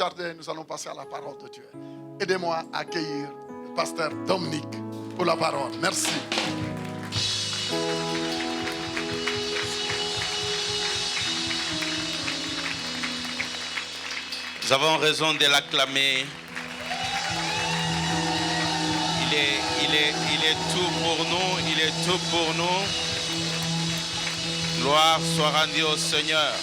tarder, nous allons passer à la parole de Dieu. Aidez-moi à accueillir le pasteur Dominique pour la parole. Merci. Nous avons raison de l'acclamer. Il est tout pour nous, il est tout pour nous. Gloire soit rendue au Seigneur.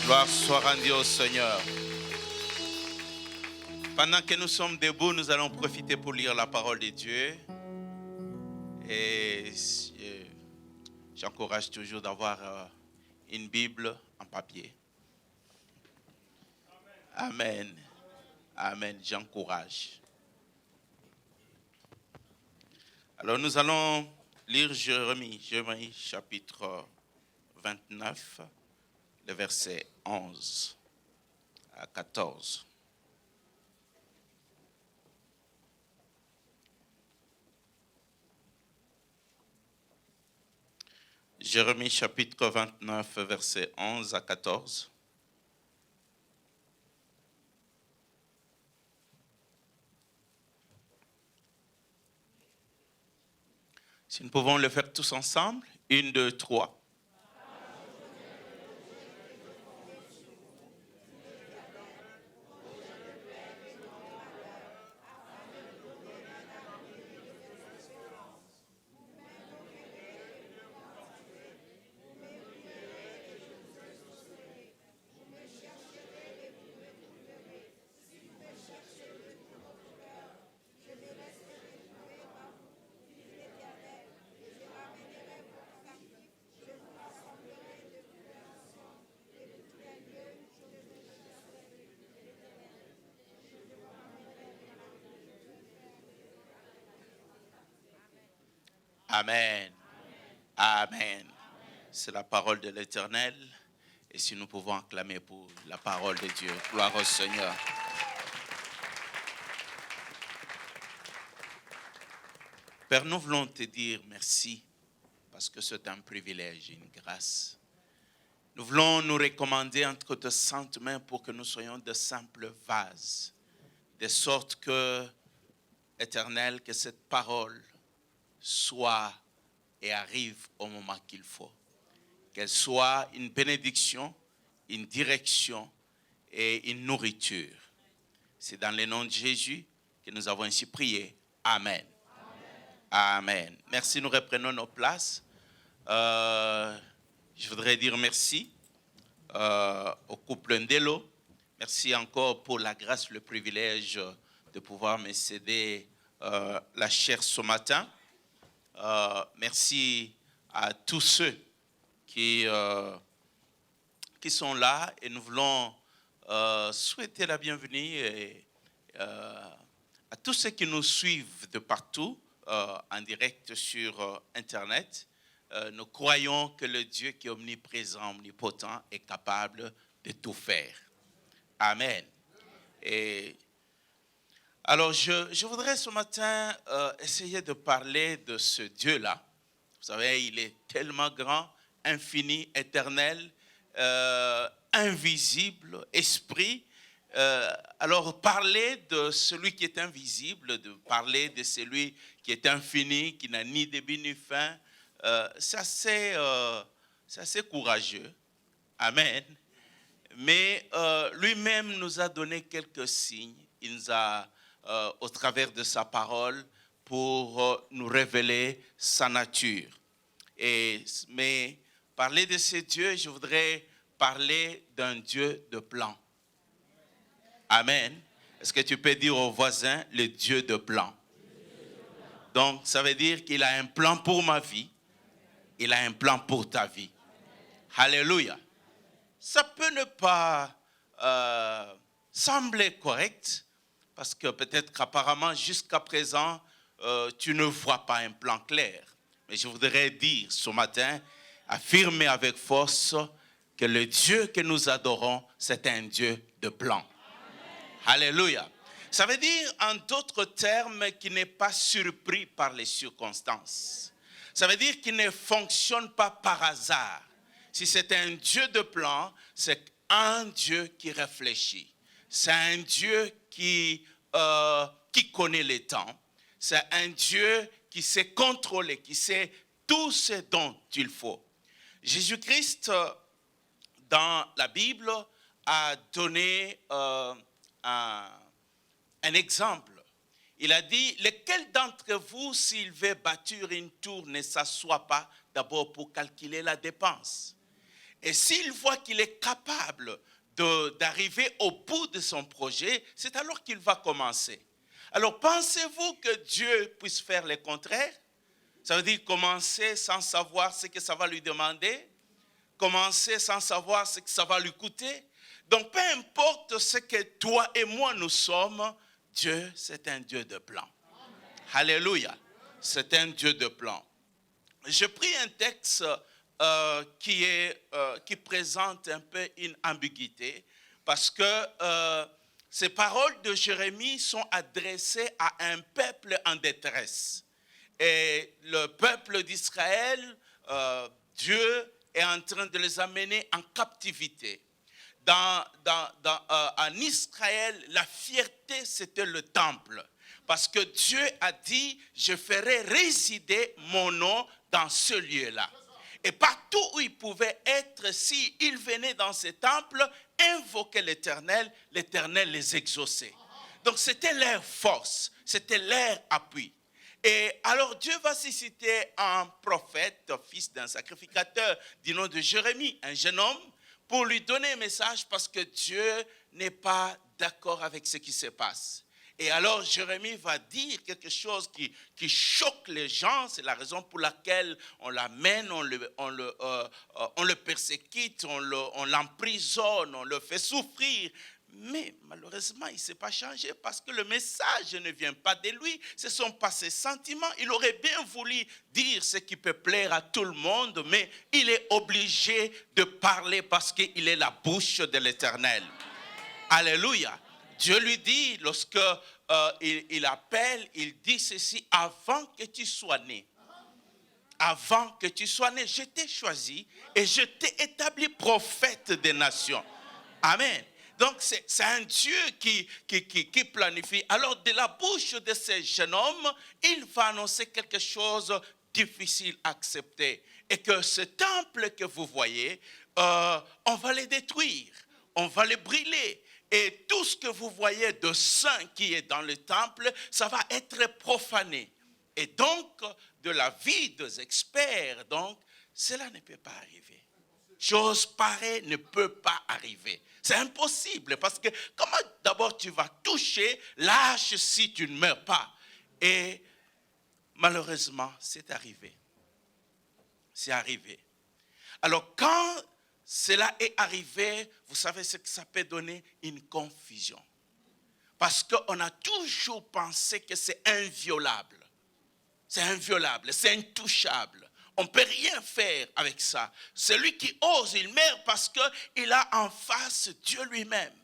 Gloire soit rendue au Seigneur. Pendant que nous sommes debout, nous allons profiter pour lire la parole de Dieu. Et j'encourage toujours d'avoir une Bible en papier. Amen. Amen. J'encourage. Alors nous allons lire Jérémie chapitre 29, le verset 11 à 14. Jérémie chapitre 29, verset 11 à 14. Si nous pouvons le faire tous ensemble, 1, 2, 3. Amen. Amen. C'est la parole de l'Éternel. Et si nous pouvons acclamer pour la parole de Dieu. Gloire au Seigneur. Père, nous voulons te dire merci parce que c'est un privilège et une grâce. Nous voulons nous recommander entre tes saintes mains pour que nous soyons de simples vases. De sorte que, Éternel, que cette parole soit et arrive au moment qu'il faut. Qu'elle soit une bénédiction, une direction et une nourriture. C'est dans le nom de Jésus que nous avons ainsi prié. Amen. Amen. Merci, nous reprenons nos places. Je voudrais dire merci au couple Ndelo. Merci encore pour la grâce, le privilège de pouvoir me céder la chair ce matin. Merci à tous ceux qui sont là et nous voulons souhaiter la bienvenue à tous ceux qui nous suivent de partout en direct sur Internet. Nous croyons que le Dieu qui est omniprésent, omnipotent est capable de tout faire. Amen. Et alors, je voudrais ce matin essayer de parler de ce Dieu-là. Vous savez, il est tellement grand, infini, éternel, invisible, esprit. Alors, parler de celui qui est invisible, de parler de celui qui est infini, qui n'a ni début ni fin, c'est assez courageux. Amen. Mais lui-même nous a donné quelques signes. Il nous a au travers de sa parole pour nous révéler sa nature. Mais parler de ce Dieu, je voudrais parler d'un Dieu de plan. Amen. Est-ce que tu peux dire au voisin, le Dieu de plan? Donc, ça veut dire qu'il a un plan pour ma vie. Il a un plan pour ta vie. Alléluia. Ça peut ne pas sembler correct, parce que peut-être qu'apparemment, jusqu'à présent, tu ne vois pas un plan clair. Mais je voudrais dire ce matin, affirmer avec force que le Dieu que nous adorons, c'est un Dieu de plan. Amen. Alléluia. Ça veut dire, en d'autres termes, qu'il n'est pas surpris par les circonstances. Ça veut dire qu'il ne fonctionne pas par hasard. Si c'est un Dieu de plan, c'est un Dieu qui réfléchit. C'est un Dieu qui connaît les temps. C'est un Dieu qui sait contrôler, qui sait tout ce dont il faut. Jésus-Christ, dans la Bible, a donné un exemple. Il a dit, lequel d'entre vous, s'il veut bâtir une tour, ne s'assoit pas d'abord pour calculer la dépense? Et s'il voit qu'il est capable d'arriver au bout de son projet, c'est alors qu'il va commencer. Alors, pensez-vous que Dieu puisse faire le contraire? Ça veut dire commencer sans savoir ce que ça va lui demander, commencer sans savoir ce que ça va lui coûter. Donc, peu importe ce que toi et moi nous sommes, Dieu, c'est un Dieu de plan. Alléluia. C'est un Dieu de plan. J'ai pris un texte qui présente un peu une ambiguïté parce que ces paroles de Jérémie sont adressées à un peuple en détresse. Et le peuple d'Israël, Dieu est en train de les amener en captivité. En Israël, la fierté, c'était le temple. Parce que Dieu a dit, je ferai résider mon nom dans ce lieu-là. Et partout où il pouvait être, s'ils venaient dans ce temple, invoquaient l'Éternel, l'Éternel les exauçait. Donc c'était leur force, c'était leur appui. Et alors Dieu va susciter un prophète, fils d'un sacrificateur du nom de Jérémie, un jeune homme, pour lui donner un message parce que Dieu n'est pas d'accord avec ce qui se passe. Et alors Jérémie va dire quelque chose qui choque les gens. C'est la raison pour laquelle on l'amène, on le persécute, on l'emprisonne, on le fait souffrir. Mais malheureusement, il ne s'est pas changé parce que le message ne vient pas de lui. Ce ne sont pas ses sentiments. Il aurait bien voulu dire ce qui peut plaire à tout le monde, mais il est obligé de parler parce qu'il est la bouche de l'Éternel. Alléluia. Dieu lui dit, lorsque il appelle, il dit ceci, avant que tu sois né. Avant que tu sois né, je t'ai choisi et je t'ai établi prophète des nations. Amen. Donc, c'est un Dieu qui planifie. Alors, de la bouche de ce jeune homme, il va annoncer quelque chose de difficile à accepter. Et que ce temple que vous voyez, on va le détruire, on va le brûler. Et tout ce que vous voyez de saint qui est dans le temple, ça va être profané. Et donc, de la vie des experts, donc, cela ne peut pas arriver. Chose pareille ne peut pas arriver. C'est impossible parce que comment d'abord tu vas toucher l'âge si tu ne meurs pas? Et malheureusement, c'est arrivé. C'est arrivé. Alors quand cela est arrivé, vous savez ce que ça peut donner? Une confusion. Parce qu'on a toujours pensé que c'est inviolable. C'est inviolable, c'est intouchable. On ne peut rien faire avec ça. Celui qui ose, il meurt parce qu'il a en face Dieu lui-même.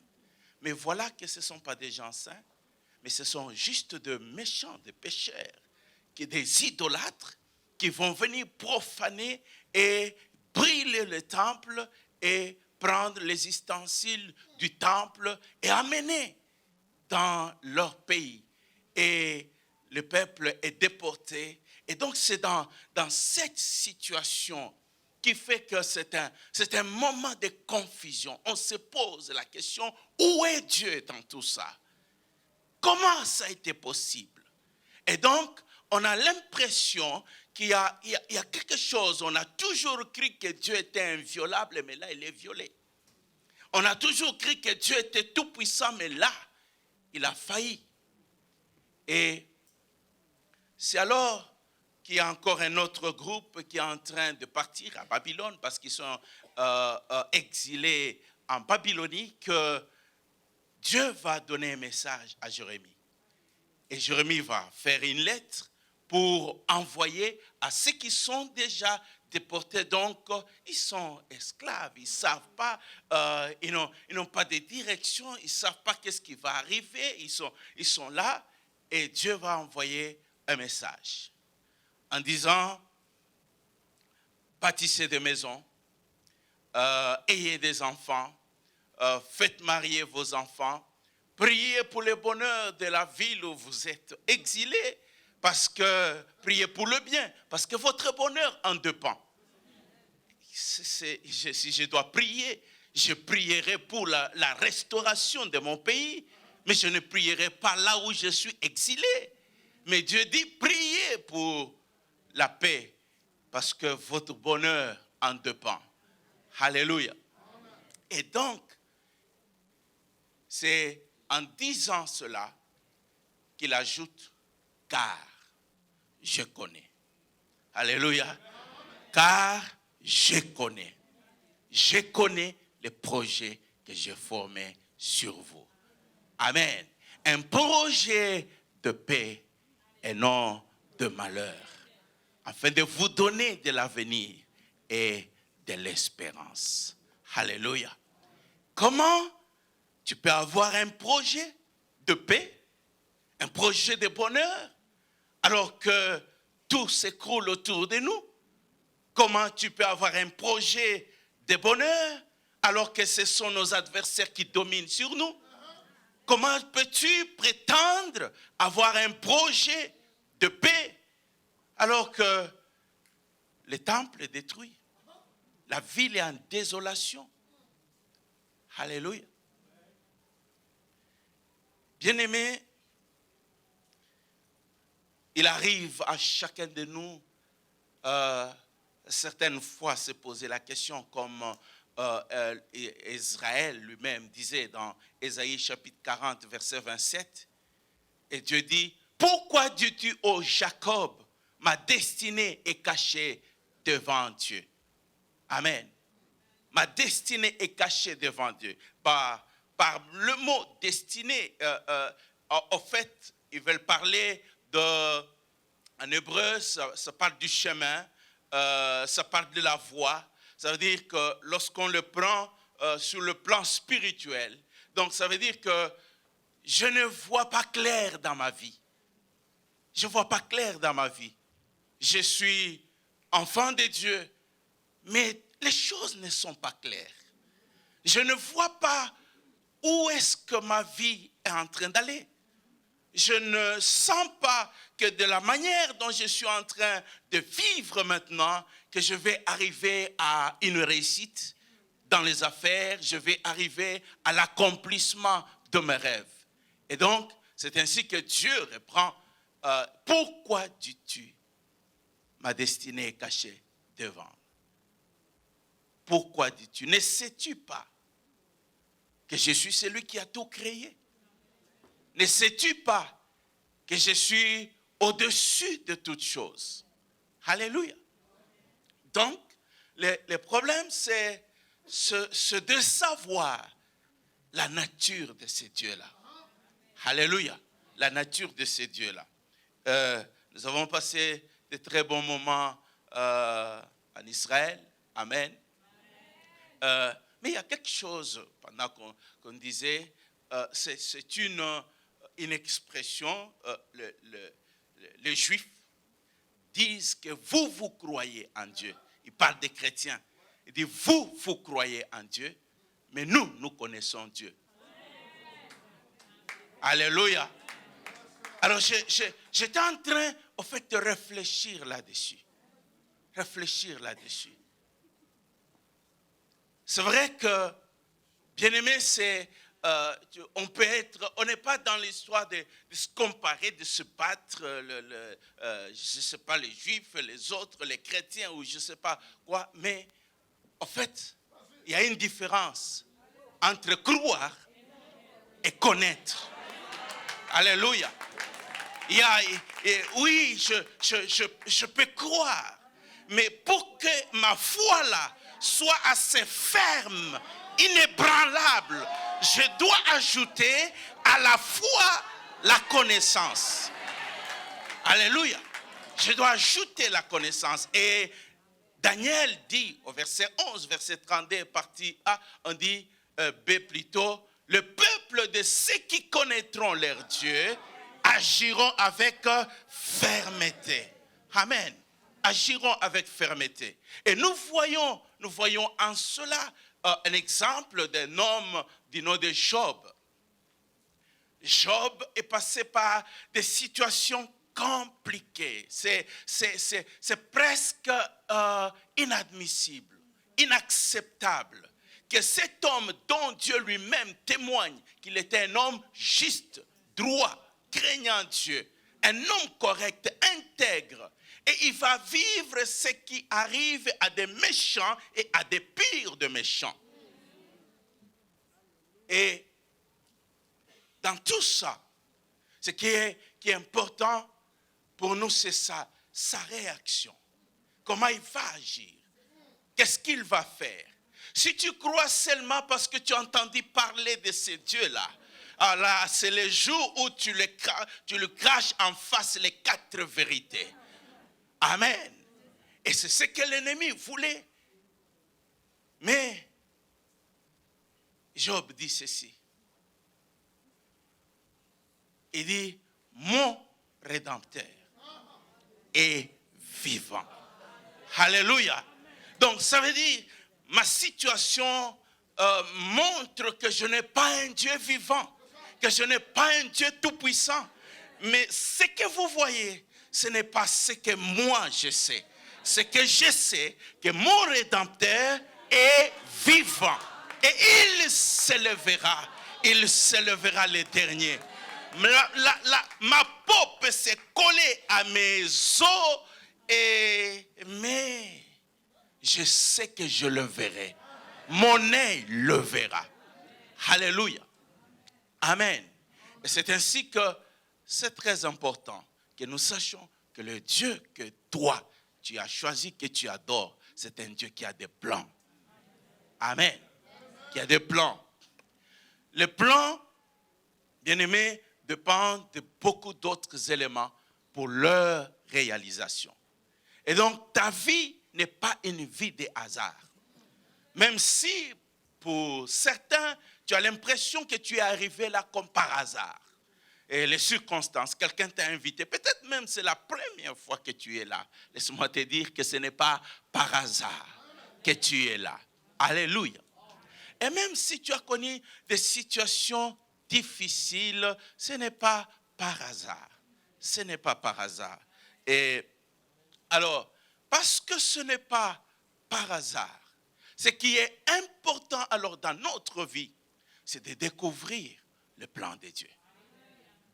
Mais voilà que ce ne sont pas des gens saints, mais ce sont juste de méchants, des pécheurs, des idolâtres qui vont venir profaner et brûler le temple et prendre les ustensiles du temple et amener dans leur pays. Et le peuple est déporté. Et donc, c'est dans cette situation qui fait que c'est un moment de confusion. On se pose la question, où est Dieu dans tout ça? Comment ça a été possible? Et donc, on a l'impression qu'il y a quelque chose. On a toujours cru que Dieu était inviolable, mais là, il est violé. On a toujours cru que Dieu était tout puissant, mais là, il a failli. Et c'est alors qu'il y a encore un autre groupe qui est en train de partir à Babylone parce qu'ils sont exilés en Babylonie, que Dieu va donner un message à Jérémie. Et Jérémie va faire une lettre pour envoyer à ceux qui sont déjà déportés. Donc, ils sont esclaves, ils ne savent pas, ils n'ont pas de direction, ils ne savent pas qu'est-ce qui va arriver, ils sont là et Dieu va envoyer un message en disant, bâtissez des maisons, ayez des enfants, faites marier vos enfants. Priez pour le bonheur de la ville où vous êtes exilés, priez pour le bien, parce que votre bonheur en dépend. Si je dois prier, je prierai pour la restauration de mon pays, mais je ne prierai pas là où je suis exilé. Mais Dieu dit, priez pour la paix, parce que votre bonheur en dépend. Alléluia. Et donc, c'est en disant cela qu'il ajoute, car je connais. Alléluia. Car je connais. Je connais les projets que j'ai formés sur vous. Amen. Un projet de paix et non de malheur, afin de vous donner de l'avenir et de l'espérance. Alléluia. Comment tu peux avoir un projet de paix, un projet de bonheur, alors que tout s'écroule autour de nous? Comment tu peux avoir un projet de bonheur, alors que ce sont nos adversaires qui dominent sur nous? Comment peux-tu prétendre avoir un projet de paix, alors que le temple est détruit, la ville est en désolation? Alléluia. Bien-aimés, il arrive à chacun de nous certaines fois se poser la question, comme Israël lui-même disait dans Ésaïe chapitre 40, verset 27. Et Dieu dit, pourquoi dis-tu, ô Jacob, ma destinée est cachée devant Dieu? Amen. Ma destinée est cachée devant Dieu. Par le mot destinée, en fait, ils veulent parler en hébreu, ça parle du chemin, ça parle de la voie. Ça veut dire que lorsqu'on le prend sur le plan spirituel, donc ça veut dire que je ne vois pas clair dans ma vie. Je ne vois pas clair dans ma vie. Je suis enfant de Dieu, mais les choses ne sont pas claires. Je ne vois pas où est-ce que ma vie est en train d'aller. Je ne sens pas que de la manière dont je suis en train de vivre maintenant, que je vais arriver à une réussite dans les affaires, je vais arriver à l'accomplissement de mes rêves. Et donc, c'est ainsi que Dieu reprend, pourquoi dis-tu, ma destinée est cachée devant? Pourquoi dis-tu, ne sais-tu pas que je suis celui qui a tout créé? Ne sais-tu pas que je suis au-dessus de toutes choses? Alléluia. Donc, le problème, c'est de savoir la nature de ces dieux-là. Alléluia. La nature de ces dieux-là. Nous avons passé de très bons moments en Israël. Amen. Mais il y a quelque chose, pendant qu'on disait, c'est une expression, les Juifs disent que vous croyez en Dieu. Ils parlent des chrétiens. Ils disent, vous croyez en Dieu, mais nous connaissons Dieu. Alléluia. Alors, j'étais en train, au fait, de réfléchir là-dessus. C'est vrai que, bien-aimé, on n'est pas dans l'histoire de se comparer, de se battre, je ne sais pas, les Juifs, les autres, les chrétiens, ou je ne sais pas quoi, mais en fait, il y a une différence entre croire et connaître. Alléluia. Oui, je peux croire, mais pour que ma foi là soit assez ferme, inébranlable, je dois ajouter à la foi la connaissance. Alléluia. Je dois ajouter la connaissance. Et Daniel dit au verset 11, verset 32, partie A, on dit B plutôt, le peuple de ceux qui connaîtront leur Dieu agiront avec fermeté. Amen. Agiront avec fermeté. Et nous voyons en cela un exemple d'un homme du nom de Job. Job est passé par des situations compliquées. C'est presque inadmissible, inacceptable que cet homme dont Dieu lui-même témoigne qu'il était un homme juste, droit, craignant Dieu, un homme correct, intègre, et il va vivre ce qui arrive à des méchants et à des pires de méchants. Et dans tout ça, ce qui est important pour nous, c'est ça, sa réaction. Comment il va agir? Qu'est-ce qu'il va faire? Si tu crois seulement parce que tu as entendu parler de ces dieux-là, alors c'est le jour où tu le craches en face les 4 vérités. Amen. Et c'est ce que l'ennemi voulait. Mais Job dit ceci. Il dit, mon Rédempteur est vivant. Alléluia. Donc ça veut dire, ma situation montre que je n'ai pas un Dieu vivant, que je n'ai pas un Dieu tout-puissant. Mais ce que vous voyez, ce n'est pas ce que moi je sais. Ce que je sais, que mon Rédempteur est vivant. Et il s'élèvera le dernier. Ma peau peut se coller à mes os, mais je sais que je le verrai. Mon œil le verra. Alléluia. Amen. Et c'est ainsi que c'est très important que nous sachions que le Dieu que toi, tu as choisi, que tu adores, c'est un Dieu qui a des plans. Amen. Qui a des plans. Les plans, bien-aimés, dépendent de beaucoup d'autres éléments pour leur réalisation. Et donc, ta vie n'est pas une vie de hasard. Même si, pour certains, tu as l'impression que tu es arrivé là comme par hasard. Et les circonstances, quelqu'un t'a invité, peut-être même c'est la première fois que tu es là. Laisse-moi te dire que ce n'est pas par hasard que tu es là. Alléluia. Et même si tu as connu des situations difficiles, ce n'est pas par hasard. Ce n'est pas par hasard. Et alors, parce que ce n'est pas par hasard, ce qui est important alors dans notre vie, c'est de découvrir le plan de Dieu.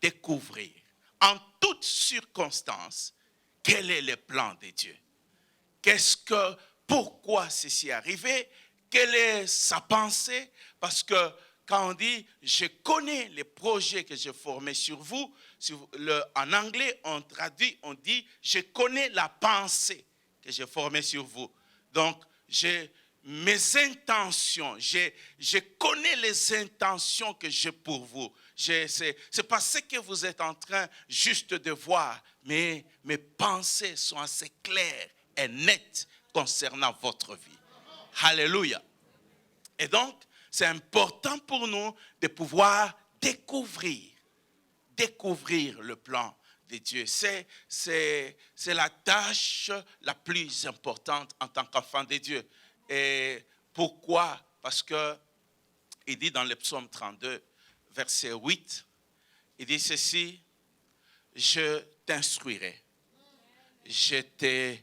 Découvrir en toutes circonstances quel est le plan de Dieu. Pourquoi ceci est arrivé? Quelle est sa pensée? Parce que quand on dit « je connais les projets que j'ai formés sur vous », en anglais on traduit, on dit « je connais la pensée que j'ai formée sur vous ». Donc, mes intentions, je connais les intentions que j'ai pour vous. C'est pas ce que vous êtes en train juste de voir, mais mes pensées sont assez claires et nettes concernant votre vie. Alléluia. Et donc, c'est important pour nous de pouvoir découvrir le plan de Dieu. C'est la tâche la plus importante en tant qu'enfant de Dieu. Et pourquoi? Parce que il dit dans le psaume 32, verset 8, il dit ceci, je t'instruirai, je te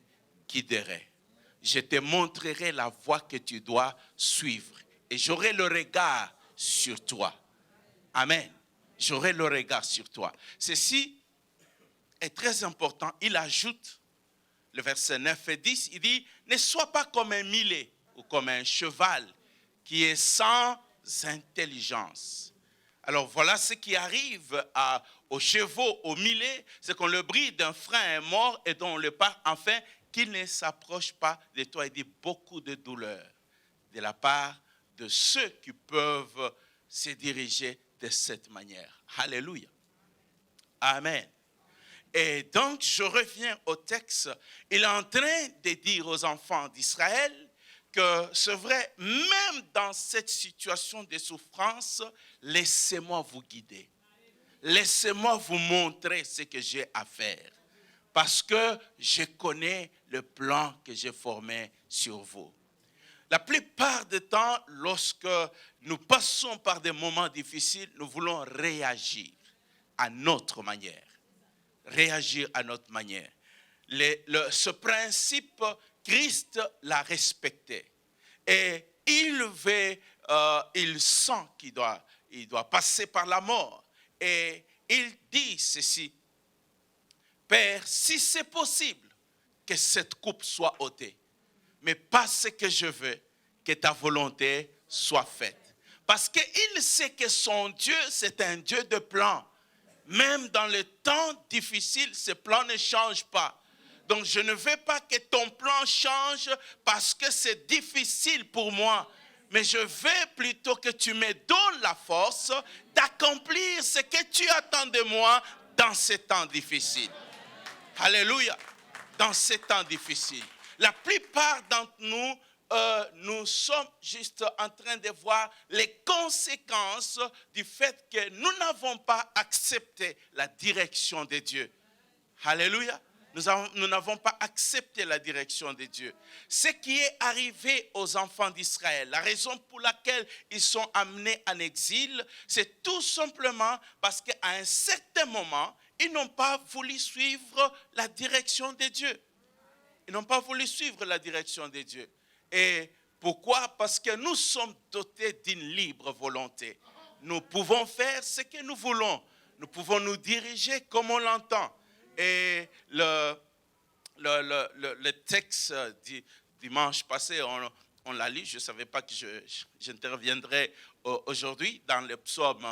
guiderai, je te montrerai la voie que tu dois suivre et j'aurai le regard sur toi. Amen. J'aurai le regard sur toi. Ceci est très important. Il ajoute, le verset 9 et 10, il dit, ne sois pas comme un mulet ou comme un cheval qui est sans intelligence. Alors voilà ce qui arrive aux chevaux, aux mulets, c'est qu'on le bride d'un frein mort et dont on le part enfin qu'il ne s'approche pas de toi. Il dit beaucoup de douleur de la part de ceux qui peuvent se diriger de cette manière. Alléluia. Amen. Et donc, je reviens au texte. Il est en train de dire aux enfants d'Israël que c'est vrai, même dans cette situation de souffrance, laissez-moi vous guider. Laissez-moi vous montrer ce que j'ai à faire. Parce que je connais le plan que j'ai formé sur vous. La plupart du temps, lorsque nous passons par des moments difficiles, nous voulons réagir à notre manière. Réagir à notre manière. Ce principe, Christ l'a respecté. Et il sent qu'il doit passer par la mort. Et il dit ceci: Père, si c'est possible que cette coupe soit ôtée, mais pas ce que je veux, que ta volonté soit faite. Parce qu'il sait que son Dieu, c'est un Dieu de plan. Même dans les temps difficiles, ce plan ne change pas. Donc je ne veux pas que ton plan change parce que c'est difficile pour moi. Mais je veux plutôt que tu me donnes la force d'accomplir ce que tu attends de moi dans ces temps difficiles. Alléluia. Dans ces temps difficiles. La plupart d'entre nous, nous sommes juste en train de voir les conséquences du fait que nous n'avons pas accepté la direction de Dieu. Alléluia. Nous n'avons pas accepté la direction de Dieu. Ce qui est arrivé aux enfants d'Israël, la raison pour laquelle ils sont amenés en exil, c'est tout simplement parce qu'à un certain moment, ils n'ont pas voulu suivre la direction de Dieu. Ils n'ont pas voulu suivre la direction de Dieu. Et pourquoi? Parce que nous sommes dotés d'une libre volonté. Nous pouvons faire ce que nous voulons. Nous pouvons nous diriger comme on l'entend. Et le texte du dimanche passé, on l'a lu. Je ne savais pas que j'interviendrais aujourd'hui dans le psaume,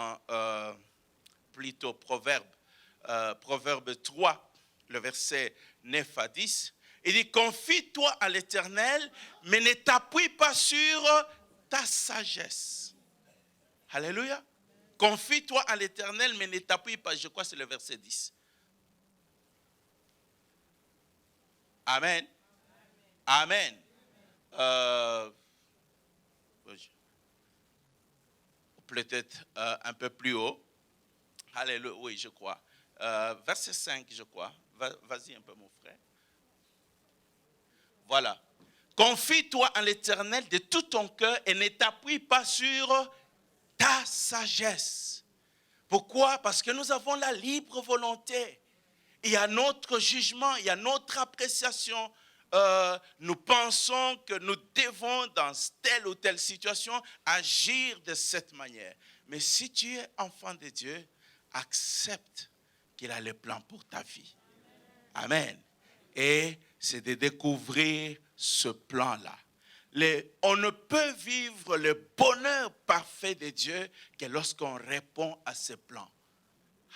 plutôt Proverbe 3, le verset 9 à 10. Il dit: confie-toi à l'Éternel, mais ne t'appuie pas sur ta sagesse. Alléluia. Confie-toi à l'Éternel, mais ne t'appuie pas. Je crois que c'est le verset 10. Amen. Amen. Peut-être un peu plus haut. Alléluia, oui, je crois. Verset 5, je crois. Vas-y un peu, mon frère. Voilà. Confie-toi en l'Éternel de tout ton cœur et ne t'appuie pas sur ta sagesse. Pourquoi? Parce que nous avons la libre volonté. Il y a notre jugement, il y a notre appréciation. Nous pensons que nous devons, dans telle ou telle situation, agir de cette manière. Mais si tu es enfant de Dieu, accepte qu'il a le plan pour ta vie. Amen. Et c'est de découvrir ce plan-là. On ne peut vivre le bonheur parfait de Dieu que lorsqu'on répond à ce plan.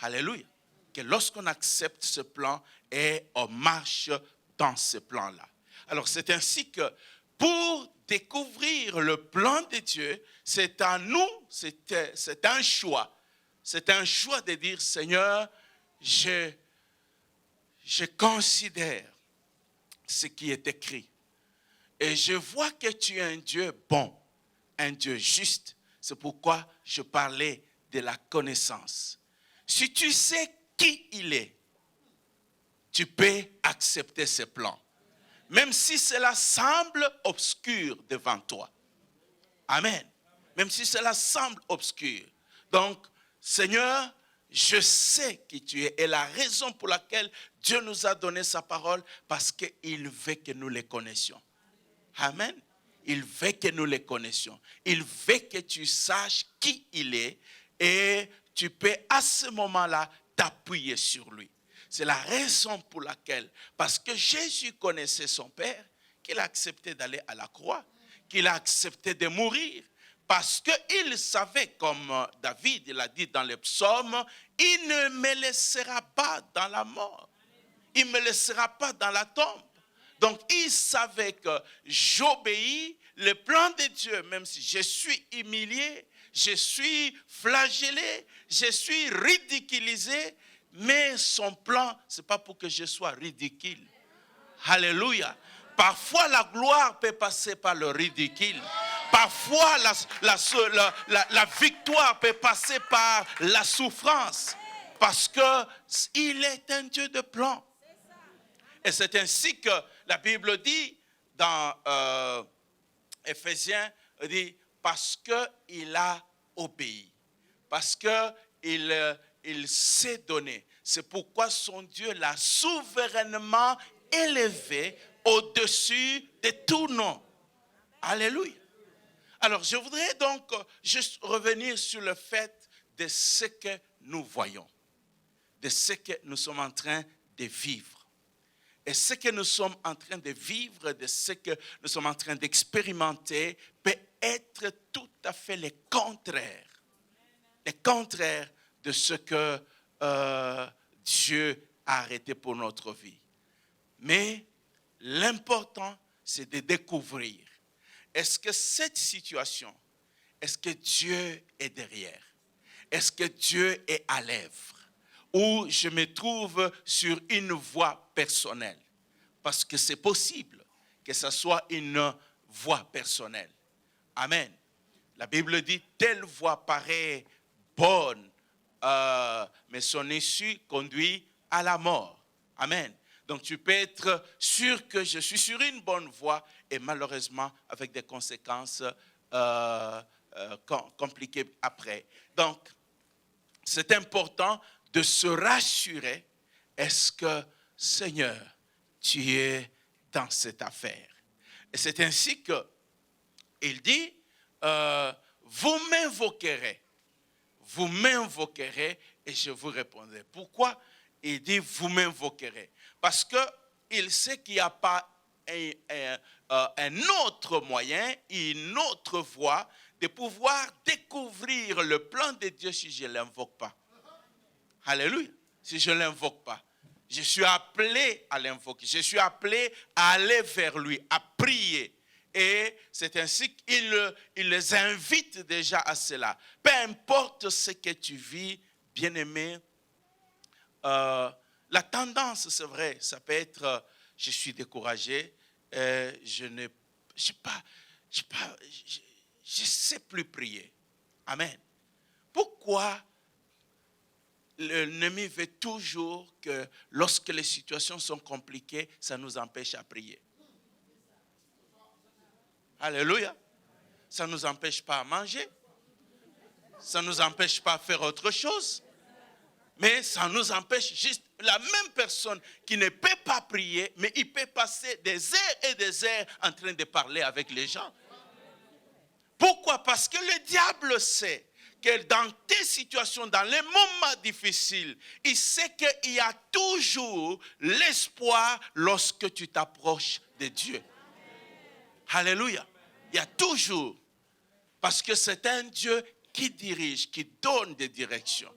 Alléluia. Que lorsqu'on accepte ce plan et on marche dans ce plan-là. Alors c'est ainsi que pour découvrir le plan de Dieu, c'est à nous, c'est un choix. C'est un choix de dire: Seigneur, je considère ce qui est écrit. Et je vois que tu es un Dieu bon, un Dieu juste. C'est pourquoi je parlais de la connaissance. Si tu sais qui il est, tu peux accepter ses plans. Même si cela semble obscur devant toi. Amen. Même si cela semble obscur. Donc, Seigneur, je sais qui tu es. Et la raison pour laquelle Dieu nous a donné sa parole, parce qu'il veut que nous les connaissions. Amen. Il veut que nous les connaissions. Il veut que tu saches qui il est. Et tu peux à ce moment-là t'appuyer sur lui. C'est la raison pour laquelle, parce que Jésus connaissait son Père, qu'il a accepté d'aller à la croix, qu'il a accepté de mourir, parce qu'il savait, comme David l'a dit dans les psaumes, il ne me laissera pas dans la mort, il ne me laissera pas dans la tombe. Donc il savait que j'obéis le plan de Dieu, même si je suis humilié, je suis flagellé, je suis ridiculisé, mais son plan, ce n'est pas pour que je sois ridicule. Alléluia. Parfois, la gloire peut passer par le ridicule. Parfois, la victoire peut passer par la souffrance. Parce qu'il est un Dieu de plan. Et c'est ainsi que la Bible dit dans Éphésiens dit, parce qu'il a obéi, parce qu'il s'est donné. C'est pourquoi son Dieu l'a souverainement élevé au-dessus de tout nom. Alléluia. Alors, je voudrais donc juste revenir sur le fait de ce que nous voyons, de ce que nous sommes en train de vivre. Et ce que nous sommes en train de vivre, de ce que nous sommes en train d'expérimenter, peut être tout à fait le contraire de ce que Dieu a arrêté pour notre vie. Mais l'important, c'est de découvrir. Est-ce que cette situation, est-ce que Dieu est derrière? Est-ce que Dieu est à l'œuvre? Ou je me trouve sur une voie personnelle? Parce que c'est possible que ce soit une voie personnelle. Amen. La Bible dit, telle voie paraît bonne, mais son issue conduit à la mort. Amen. Donc tu peux être sûr que je suis sur une bonne voie et malheureusement avec des conséquences compliquées après. Donc c'est important de se rassurer. Est-ce que Seigneur, tu es dans cette affaire? Et c'est ainsi qu'il dit, vous m'invoquerez et je vous répondrai. Pourquoi il dit vous m'invoquerez? Parce qu'il sait qu'il n'y a pas un autre moyen, une autre voie de pouvoir découvrir le plan de Dieu si je ne l'invoque pas. Alléluia. Si je ne l'invoque pas. Je suis appelé à l'invoquer. Je suis appelé à aller vers lui, à prier. Et c'est ainsi qu'il les invite déjà à cela. Peu importe ce que tu vis, bien-aimé, la tendance, c'est vrai, ça peut être, je suis découragé, je ne sais plus prier. Amen. Pourquoi l'ennemi veut toujours que lorsque les situations sont compliquées, ça nous empêche à prier? Alléluia. Ça ne nous empêche pas à manger. Ça ne nous empêche pas à faire autre chose. Mais ça nous empêche juste, la même personne qui ne peut pas prier, mais il peut passer des heures et des heures en train de parler avec les gens. Pourquoi? Parce que le diable sait que dans tes situations, dans les moments difficiles, il sait qu'il y a toujours l'espoir lorsque tu t'approches de Dieu. Alléluia. Il y a toujours. Parce que c'est un Dieu qui dirige, qui donne des directions.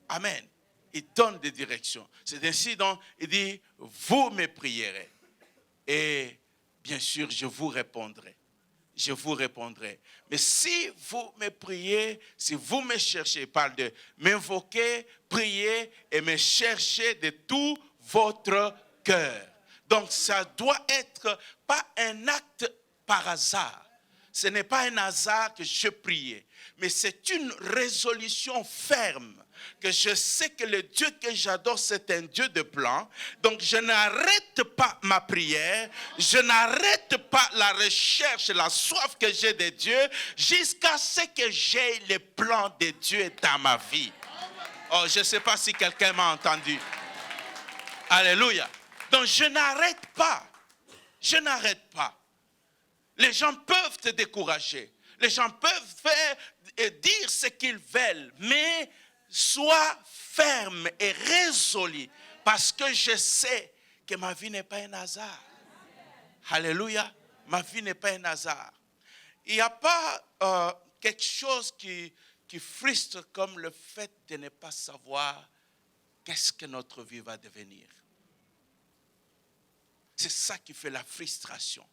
Amen. Il donne des directions. C'est ainsi donc, il dit, vous me prierez. Et bien sûr, je vous répondrai. Je vous répondrai. Mais si vous me priez, si vous me cherchez, il parle de m'invoquer, prier et me chercher de tout votre cœur. Donc ça doit être pas un acte par hasard. Ce n'est pas un hasard que je priais, mais c'est une résolution ferme que je sais que le Dieu que j'adore, c'est un Dieu de plan. Donc je n'arrête pas ma prière, je n'arrête pas la recherche, la soif que j'ai de Dieu, jusqu'à ce que j'ai le plan de Dieu dans ma vie. Oh, je ne sais pas si quelqu'un m'a entendu. Alléluia. Donc je n'arrête pas. Je n'arrête pas. Les gens peuvent te décourager. Les gens peuvent faire et dire ce qu'ils veulent. Mais sois ferme et résolu. Parce que je sais que ma vie n'est pas un hasard. Alléluia. Ma vie n'est pas un hasard. Il n'y a pas quelque chose qui frustre comme le fait de ne pas savoir qu'est-ce que notre vie va devenir. C'est ça qui fait la frustration.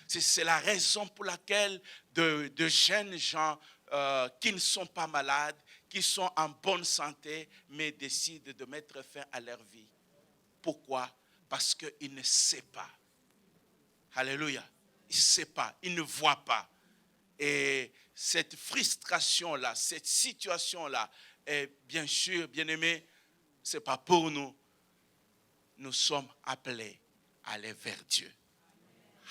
C'est la raison pour laquelle de jeunes gens qui ne sont pas malades, qui sont en bonne santé, mais décident de mettre fin à leur vie. Pourquoi? Parce qu'ils ne savent pas. Alléluia. Ils ne savent pas, ils ne voient pas. Et cette frustration-là, cette situation-là, est bien sûr, bien-aimés, ce n'est pas pour nous. Nous sommes appelés à aller vers Dieu.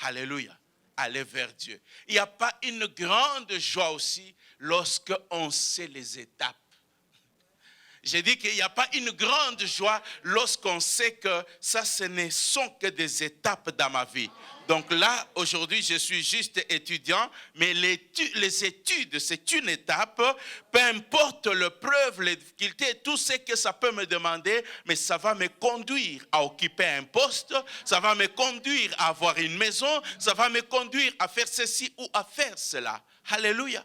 Alléluia. aller vers Dieu. Il n'y a pas une grande joie aussi lorsqu'on sait les étapes. J'ai dit qu'il n'y a pas une grande joie lorsqu'on sait que ça, ce ne sont que des étapes dans ma vie. Donc là, aujourd'hui, je suis juste étudiant, mais les études, c'est une étape. Peu importe l'épreuve, les difficultés, tout ce que ça peut me demander, mais ça va me conduire à occuper un poste, ça va me conduire à avoir une maison, ça va me conduire à faire ceci ou à faire cela. Alléluia.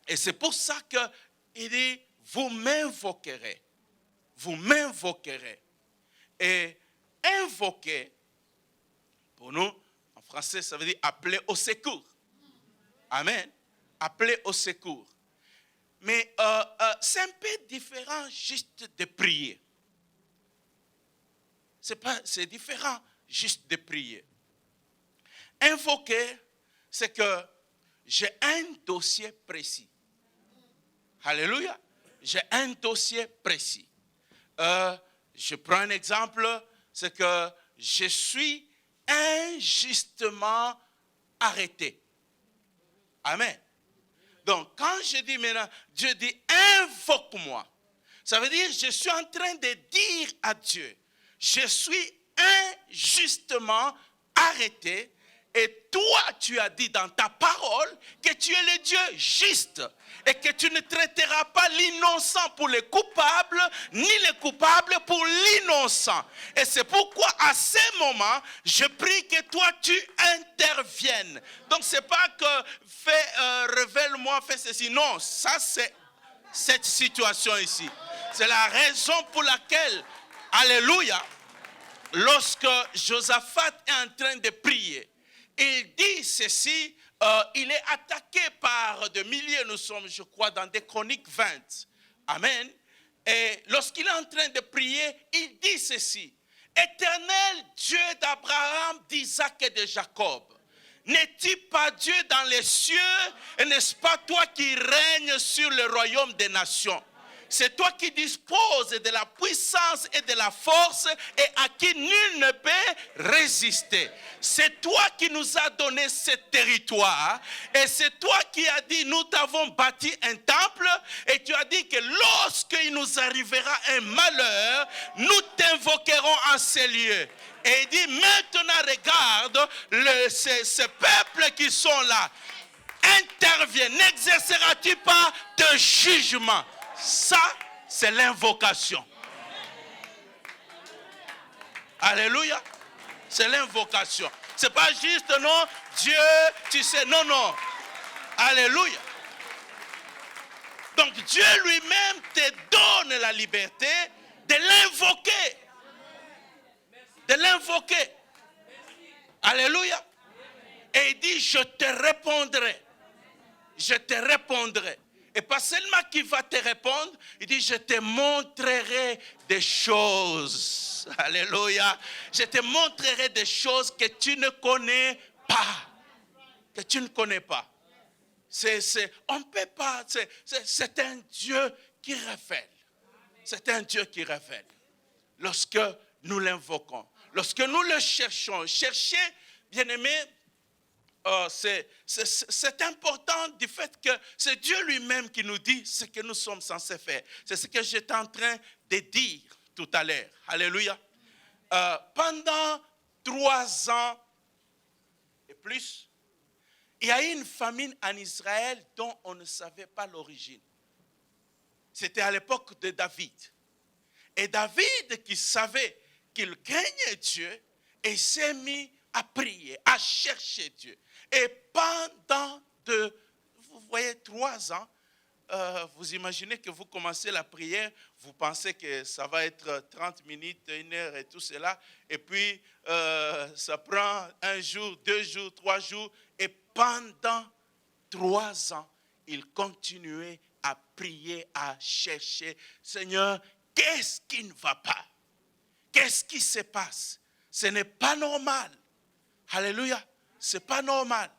Et c'est pour ça qu'il dit, vous m'invoquerez. Vous m'invoquerez. Et invoquer, pour nous, en français, ça veut dire appeler au secours. Amen. Appeler au secours. Mais c'est un peu différent juste de prier. C'est différent juste de prier. Invoquer, c'est que j'ai un dossier précis. Alléluia. J'ai un dossier précis. Je prends un exemple, c'est que je suis injustement arrêté. Amen. Donc, quand je dis maintenant, Dieu dit, invoque-moi. Ça veut dire, je suis en train de dire à Dieu, je suis injustement arrêté. Et toi, tu as dit dans ta parole que tu es le Dieu juste et que tu ne traiteras pas l'innocent pour les coupables, ni les coupables pour l'innocent. Et c'est pourquoi à ce moment, je prie que toi, tu interviennes. Donc, ce n'est pas que révèle-moi, fais ceci. Non, ça c'est cette situation ici. C'est la raison pour laquelle, alléluia, lorsque Josaphat est en train de prier, il dit ceci, il est attaqué par des milliers, nous sommes, je crois, dans des Chroniques 20. Amen. Et lorsqu'il est en train de prier, il dit ceci, Éternel Dieu d'Abraham, d'Isaac et de Jacob, n'es-tu pas Dieu dans les cieux, et n'est-ce pas toi qui règnes sur le royaume des nations? C'est toi qui disposes de la puissance et de la force et à qui nul ne peut résister. C'est toi qui nous as donné ce territoire et c'est toi qui as dit, nous t'avons bâti un temple et tu as dit que lorsqu'il nous arrivera un malheur, nous t'invoquerons en ces lieux. Et il dit, maintenant regarde, ces peuples qui sont là, interviennent, n'exerceras-tu pas de jugement? Ça, c'est l'invocation. Alléluia. C'est l'invocation. Ce n'est pas juste, non, Dieu, tu sais, non, non. Alléluia. Donc, Dieu lui-même te donne la liberté de l'invoquer. De l'invoquer. Alléluia. Et il dit, je te répondrai. Je te répondrai. Et pas seulement qu'il va te répondre, il dit, je te montrerai des choses. Alléluia. Je te montrerai des choses que tu ne connais pas. Que tu ne connais pas. On ne peut pas, c'est un Dieu qui révèle. C'est un Dieu qui révèle. Lorsque nous l'invoquons, lorsque nous le cherchons, chercher, bien-aimé, c'est important du fait que c'est Dieu lui-même qui nous dit ce que nous sommes censés faire. C'est ce que j'étais en train de dire tout à l'heure. Alléluia. Pendant 3 ans et plus, il y a eu une famine en Israël dont on ne savait pas l'origine. C'était à l'époque de David. Et David, qui savait qu'il craignait Dieu, et s'est mis à prier, à chercher Dieu. Et pendant vous voyez, 3 ans, vous imaginez que vous commencez la prière, vous pensez que ça va être 30 minutes, 1 heure et tout cela, et puis ça prend 1 jour, 2 jours, 3 jours, et pendant 3 ans, il continuait à prier, à chercher. Seigneur, qu'est-ce qui ne va pas? Qu'est-ce qui se passe? Ce n'est pas normal. Alléluia. Ce n'est pas normal.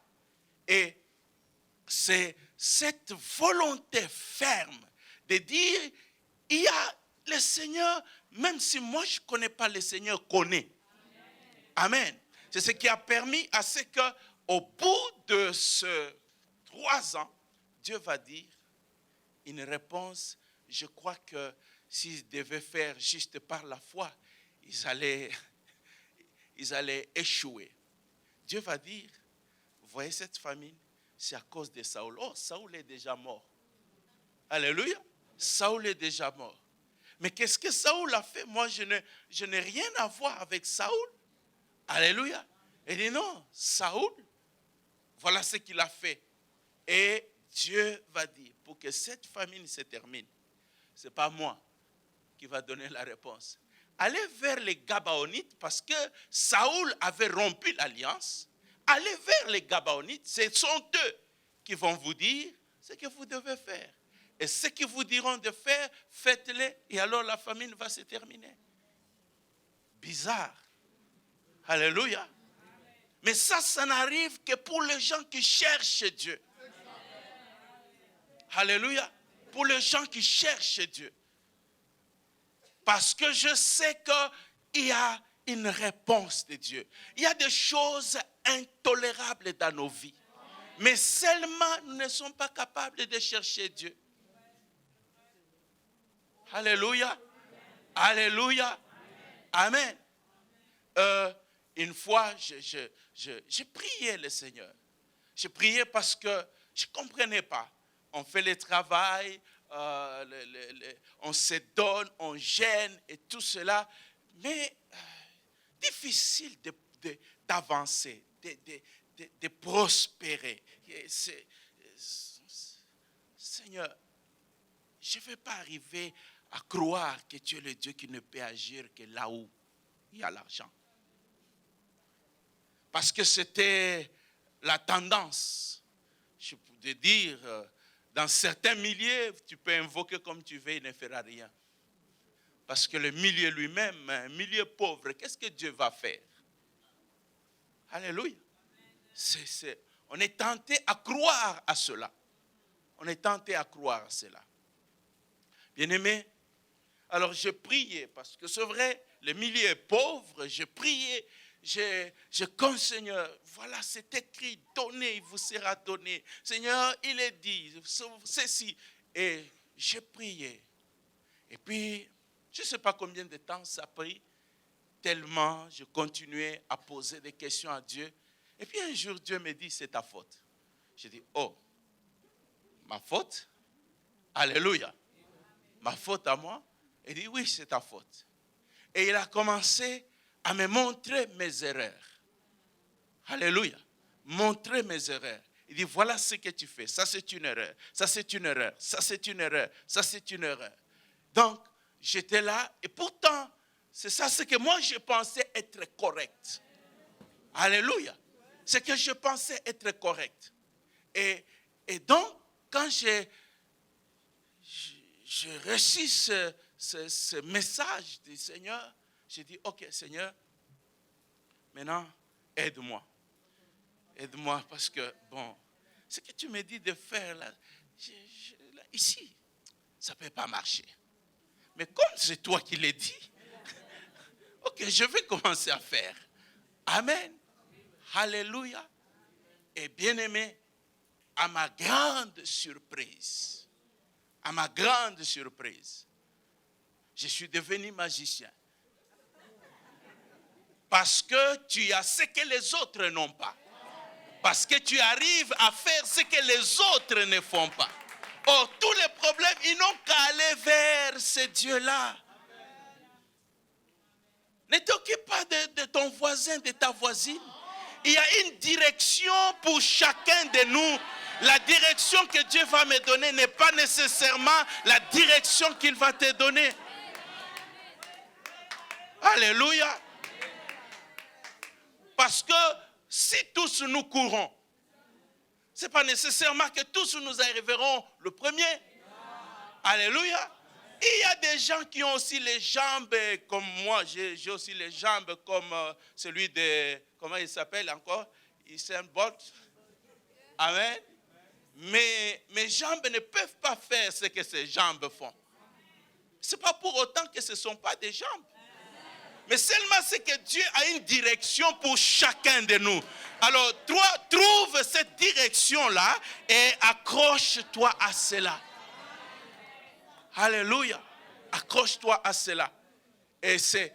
Et c'est cette volonté ferme de dire, il y a le Seigneur, même si moi je ne connais pas, le Seigneur connaît. Amen. C'est ce qui a permis à ce au bout de ce 3 ans, Dieu va dire une réponse. Je crois que s'ils devaient faire juste par la foi, ils allaient échouer. Dieu va dire, vous voyez cette famine, c'est à cause de Saoul. Oh, Saoul est déjà mort. Alléluia. Saoul est déjà mort. Mais qu'est-ce que Saoul a fait? Moi, je n'ai rien à voir avec Saoul. Alléluia. Il dit non, Saoul, voilà ce qu'il a fait. Et Dieu va dire, pour que cette famine se termine, ce n'est pas moi qui va donner la réponse. Allez vers les Gabaonites parce que Saoul avait rompu l'alliance. Allez vers les Gabaonites, ce sont eux qui vont vous dire ce que vous devez faire. Et ce qu'ils vous diront de faire, faites-le et alors la famine va se terminer. Bizarre. Alléluia. Mais ça n'arrive que pour les gens qui cherchent Dieu. Alléluia. Pour les gens qui cherchent Dieu. Parce que je sais qu'il y a une réponse de Dieu. Il y a des choses intolérables dans nos vies. Mais seulement nous ne sommes pas capables de chercher Dieu. Alléluia. Alléluia. Amen. Une fois, j'ai prié le Seigneur. J'ai prié parce que je ne comprenais pas. On fait le travail, on se donne, on gêne et tout cela. Mais difficile d'avancer, de prospérer. Seigneur, je ne vais pas arriver à croire que tu es le Dieu qui ne peut agir que là où il y a l'argent. Parce que c'était la tendance. Je peux te dire, dans certains milieux, tu peux invoquer comme tu veux, il ne fera rien. Parce que le milieu lui-même, un milieu pauvre, qu'est-ce que Dieu va faire? Alléluia. On est tenté à croire à cela. On est tenté à croire à cela. Bien-aimé, alors j'ai prié, parce que c'est vrai, le milieu est pauvre, j'ai prié, je comme Seigneur, voilà, c'est écrit, donnez, il vous sera donné. Seigneur, il est dit, ceci. Et j'ai prié. Et puis, je ne sais pas combien de temps ça a pris, tellement je continuais à poser des questions à Dieu. Et puis un jour, Dieu me dit, c'est ta faute. J'ai dit, oh, ma faute? Alléluia. Ma faute à moi? Il dit, oui, c'est ta faute. Et il a commencé à me montrer mes erreurs. Alléluia. Montrer mes erreurs. Il dit, voilà ce que tu fais. Ça, c'est une erreur. Ça, c'est une erreur. Ça, c'est une erreur. Ça, c'est une erreur. Donc, j'étais là. Et pourtant, c'est ça ce que moi, je pensais être correct. Alléluia. C'est que je pensais être correct. Et donc, quand j'ai reçu ce message du Seigneur, j'ai dit, ok Seigneur, maintenant aide-moi. Aide-moi parce que, bon, ce que tu me dis de faire là, ici, ça ne peut pas marcher. Mais comme c'est toi qui l'as dit, ok, je vais commencer à faire. Amen. Alléluia. Et bien aimé, à ma grande surprise, je suis devenu magicien. Parce que tu as ce que les autres n'ont pas. Parce que tu arrives à faire ce que les autres ne font pas. Or, tous les problèmes, ils n'ont qu'à aller vers ce Dieu-là. Ne t'occupe pas de ton voisin, de ta voisine. Il y a une direction pour chacun de nous. La direction que Dieu va me donner n'est pas nécessairement la direction qu'il va te donner. Alléluia. Parce que si tous nous courons, ce n'est pas nécessairement que tous nous arriverons le premier. Alléluia. Il y a des gens qui ont aussi les jambes comme moi. J'ai aussi les jambes comme celui de, comment il s'appelle encore? Usain Bolt. Amen. Mais mes jambes ne peuvent pas faire ce que ces jambes font. Ce n'est pas pour autant que ce ne sont pas des jambes. Mais seulement c'est que Dieu a une direction pour chacun de nous. Alors, toi, trouve cette direction-là et accroche-toi à cela. Alléluia. Accroche-toi à cela. Et c'est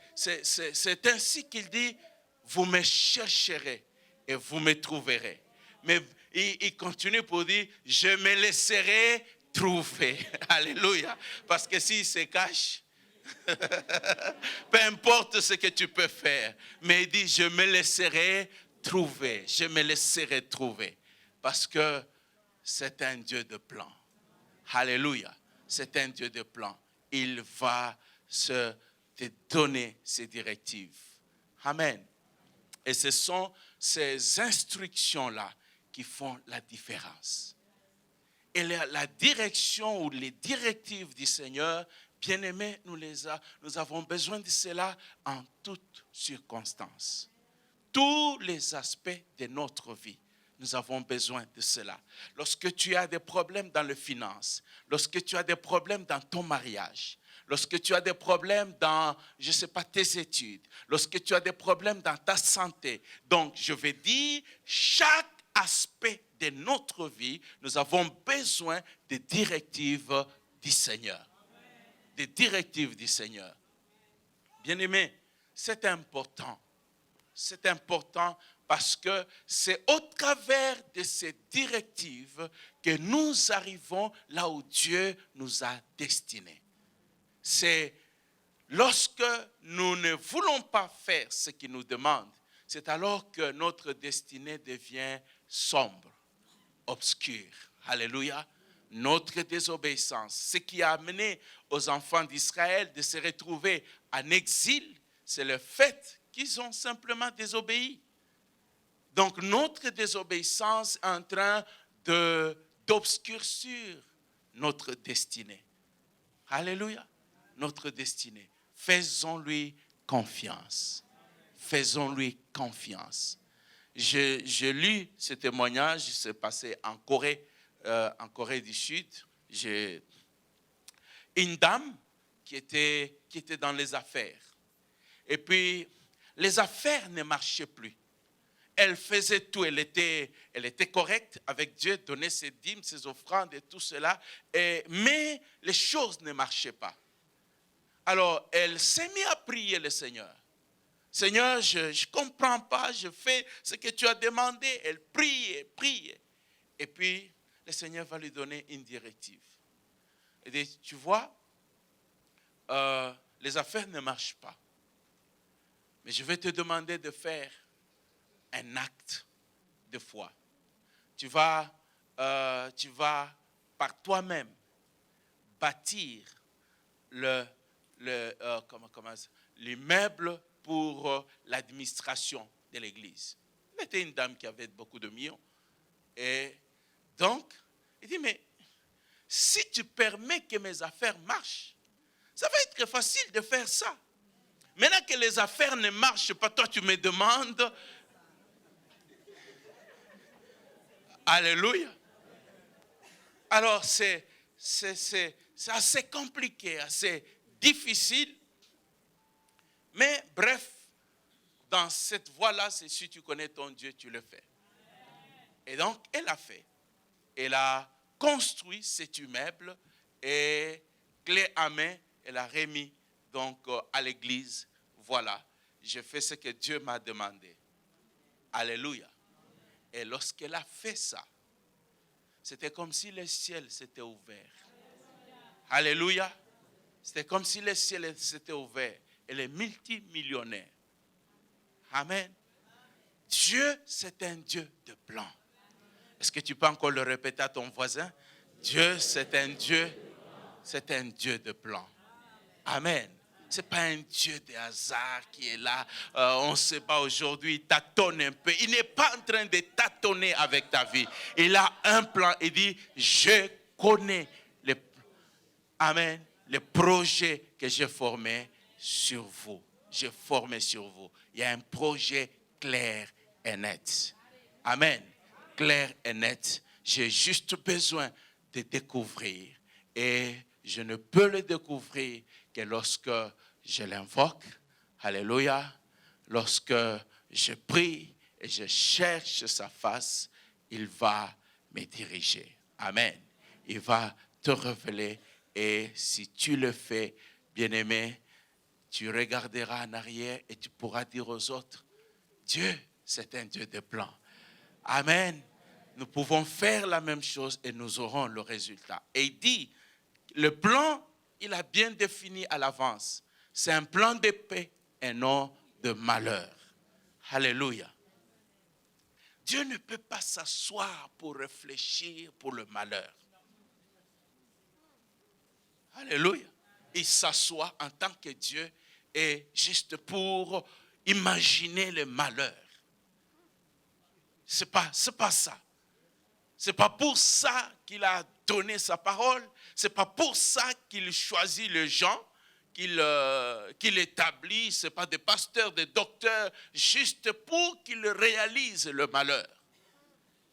ainsi qu'il dit, vous me chercherez et vous me trouverez. Mais il continue pour dire, je me laisserai trouver. Alléluia. Parce que s'il se cache, peu importe ce que tu peux faire, mais il dit, je me laisserai trouver. Je me laisserai trouver. Parce que c'est un Dieu de plan. Alléluia. C'est un Dieu de plan. Il va te donner ses directives. Amen. Et ce sont ces instructions-là qui font la différence. Et la direction ou les directives du Seigneur, bien-aimés, nous avons besoin de cela en toutes circonstances. Tous les aspects de notre vie, nous avons besoin de cela. Lorsque tu as des problèmes dans les finances, lorsque tu as des problèmes dans ton mariage, lorsque tu as des problèmes dans, je ne sais pas, tes études, lorsque tu as des problèmes dans ta santé. Donc, je vais dire, chaque aspect de notre vie, nous avons besoin des directives du Seigneur. Des directives du Seigneur. Bien-aimés, c'est important. C'est important parce que c'est au travers de ces directives que nous arrivons là où Dieu nous a destinés. C'est lorsque nous ne voulons pas faire ce qu'il nous demande, c'est alors que notre destinée devient sombre, obscure. Alléluia. Notre désobéissance, ce qui a amené aux enfants d'Israël de se retrouver en exil, c'est le fait qu'ils ont simplement désobéi. Donc notre désobéissance est en train d'obscurcir notre destinée. Alléluia. Notre destinée. Faisons-lui confiance. Faisons-lui confiance. J'ai lu ce témoignage, c'est passé en Corée du Sud. J'ai une dame qui était dans les affaires. Et puis, les affaires ne marchaient plus. Elle faisait tout, elle était correcte avec Dieu, donnait ses dîmes, ses offrandes et tout cela. Mais les choses ne marchaient pas. Alors, elle s'est mise à prier le Seigneur. Seigneur, je ne comprends pas, je fais ce que tu as demandé. Elle prie. Et puis, le Seigneur va lui donner une directive. Il dit, tu vois, les affaires ne marchent pas. Mais je vais te demander de faire un acte de foi. Tu vas par toi-même bâtir l'immeuble pour l'administration de l'église. Elle était une dame qui avait beaucoup de millions. Et donc, il dit, mais si tu permets que mes affaires marchent, ça va être facile de faire ça. Maintenant que les affaires ne marchent pas, toi tu me demandes. Alléluia. Alors c'est assez compliqué, assez difficile. Mais bref, dans cette voie-là, c'est si tu connais ton Dieu, tu le fais. Et donc, elle a fait. Elle a construit cet immeuble et clé à main, elle a remis donc à l'église. Voilà, j'ai fait ce que Dieu m'a demandé. Alléluia. Et lorsqu'elle a fait ça, c'était comme si le ciel s'était ouvert. Alléluia. C'était comme si le ciel s'était ouvert. Elle est multimillionnaire. Amen. Dieu, c'est un Dieu de plan. Est-ce que tu peux encore le répéter à ton voisin? Dieu, c'est un Dieu de plan. Amen. Ce n'est pas un Dieu de hasard qui est là. On ne sait pas aujourd'hui, il tâtonne un peu. Il n'est pas en train de tâtonner avec ta vie. Il a un plan. Il dit, je connais les projets que j'ai formés sur vous. J'ai formé sur vous. Il y a un projet clair et net. Amen. Clair et net. J'ai juste besoin de découvrir. Et je ne peux le découvrir que lorsque je l'invoque. Alléluia. Lorsque je prie et je cherche sa face, il va me diriger. Amen. Il va te révéler et si tu le fais, bien-aimé, tu regarderas en arrière et tu pourras dire aux autres, Dieu, c'est un Dieu de plan. Amen. Nous pouvons faire la même chose et nous aurons le résultat. Et il dit, le plan, il a bien défini à l'avance. C'est un plan de paix et non de malheur. Alléluia. Dieu ne peut pas s'asseoir pour réfléchir pour le malheur. Alléluia. Il s'assoit en tant que Dieu et juste pour imaginer le malheur. C'est pas ça. C'est pas pour ça qu'il a donné sa parole. C'est pas pour ça qu'il choisit les gens qu'il établit. C'est pas des pasteurs, des docteurs, juste pour qu'ils réalisent le malheur.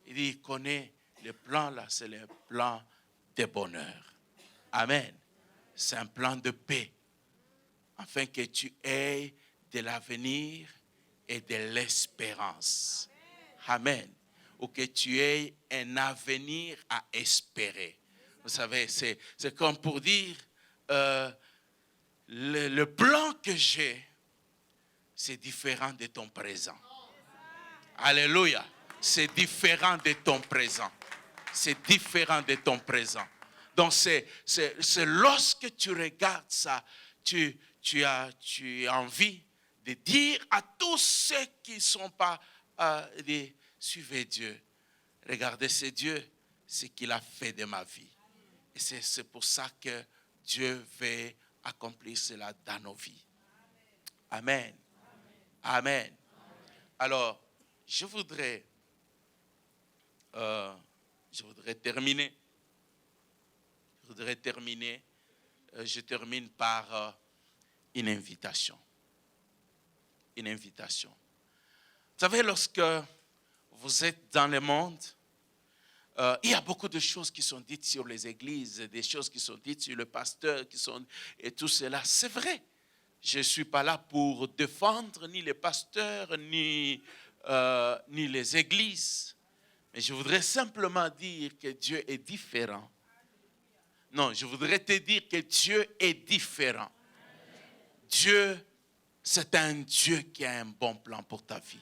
Il connaît le plan là, c'est le plan de bonheur. Amen. C'est un plan de paix, afin que tu aies de l'avenir et de l'espérance. Amen. Ou que tu aies un avenir à espérer. Vous savez, c'est comme pour dire, le plan que j'ai, c'est différent de ton présent. Alléluia. C'est différent de ton présent. C'est différent de ton présent. Donc, c'est lorsque tu regardes ça, tu as envie de dire à tous ceux qui ne sont pas, suivez Dieu. Regardez, c'est Dieu, ce qu'il a fait de ma vie. Et c'est pour ça que Dieu veut accomplir cela dans nos vies. Amen. Amen. Alors, je voudrais terminer. Je termine par une invitation. Une invitation. Vous savez, lorsque vous êtes dans le monde, il y a beaucoup de choses qui sont dites sur les églises, des choses qui sont dites sur le pasteur, et tout cela. C'est vrai. Je ne suis pas là pour défendre ni les pasteurs, ni les églises. Mais je voudrais simplement dire que Dieu est différent. Non, je voudrais te dire que Dieu est différent. Dieu, c'est un Dieu qui a un bon plan pour ta vie.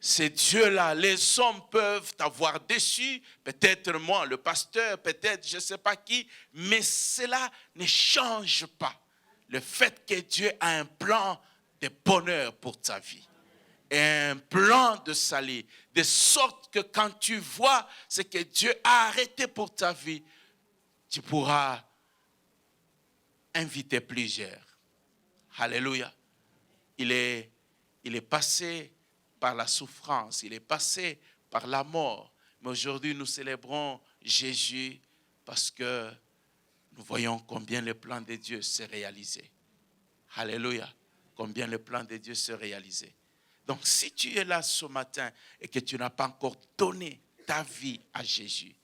Ces dieux-là, les hommes peuvent t'avoir déçu, peut-être moi, le pasteur, peut-être je ne sais pas qui, mais cela ne change pas le fait que Dieu a un plan de bonheur pour ta vie. Et un plan de salut, de sorte que quand tu vois ce que Dieu a arrêté pour ta vie, tu pourras inviter plusieurs. Alléluia. Il est passé par la souffrance, il est passé par la mort. Mais aujourd'hui, nous célébrons Jésus parce que nous voyons combien le plan de Dieu s'est réalisé. Alléluia. Combien le plan de Dieu s'est réalisé. Donc, si tu es là ce matin et que tu n'as pas encore donné ta vie à Jésus,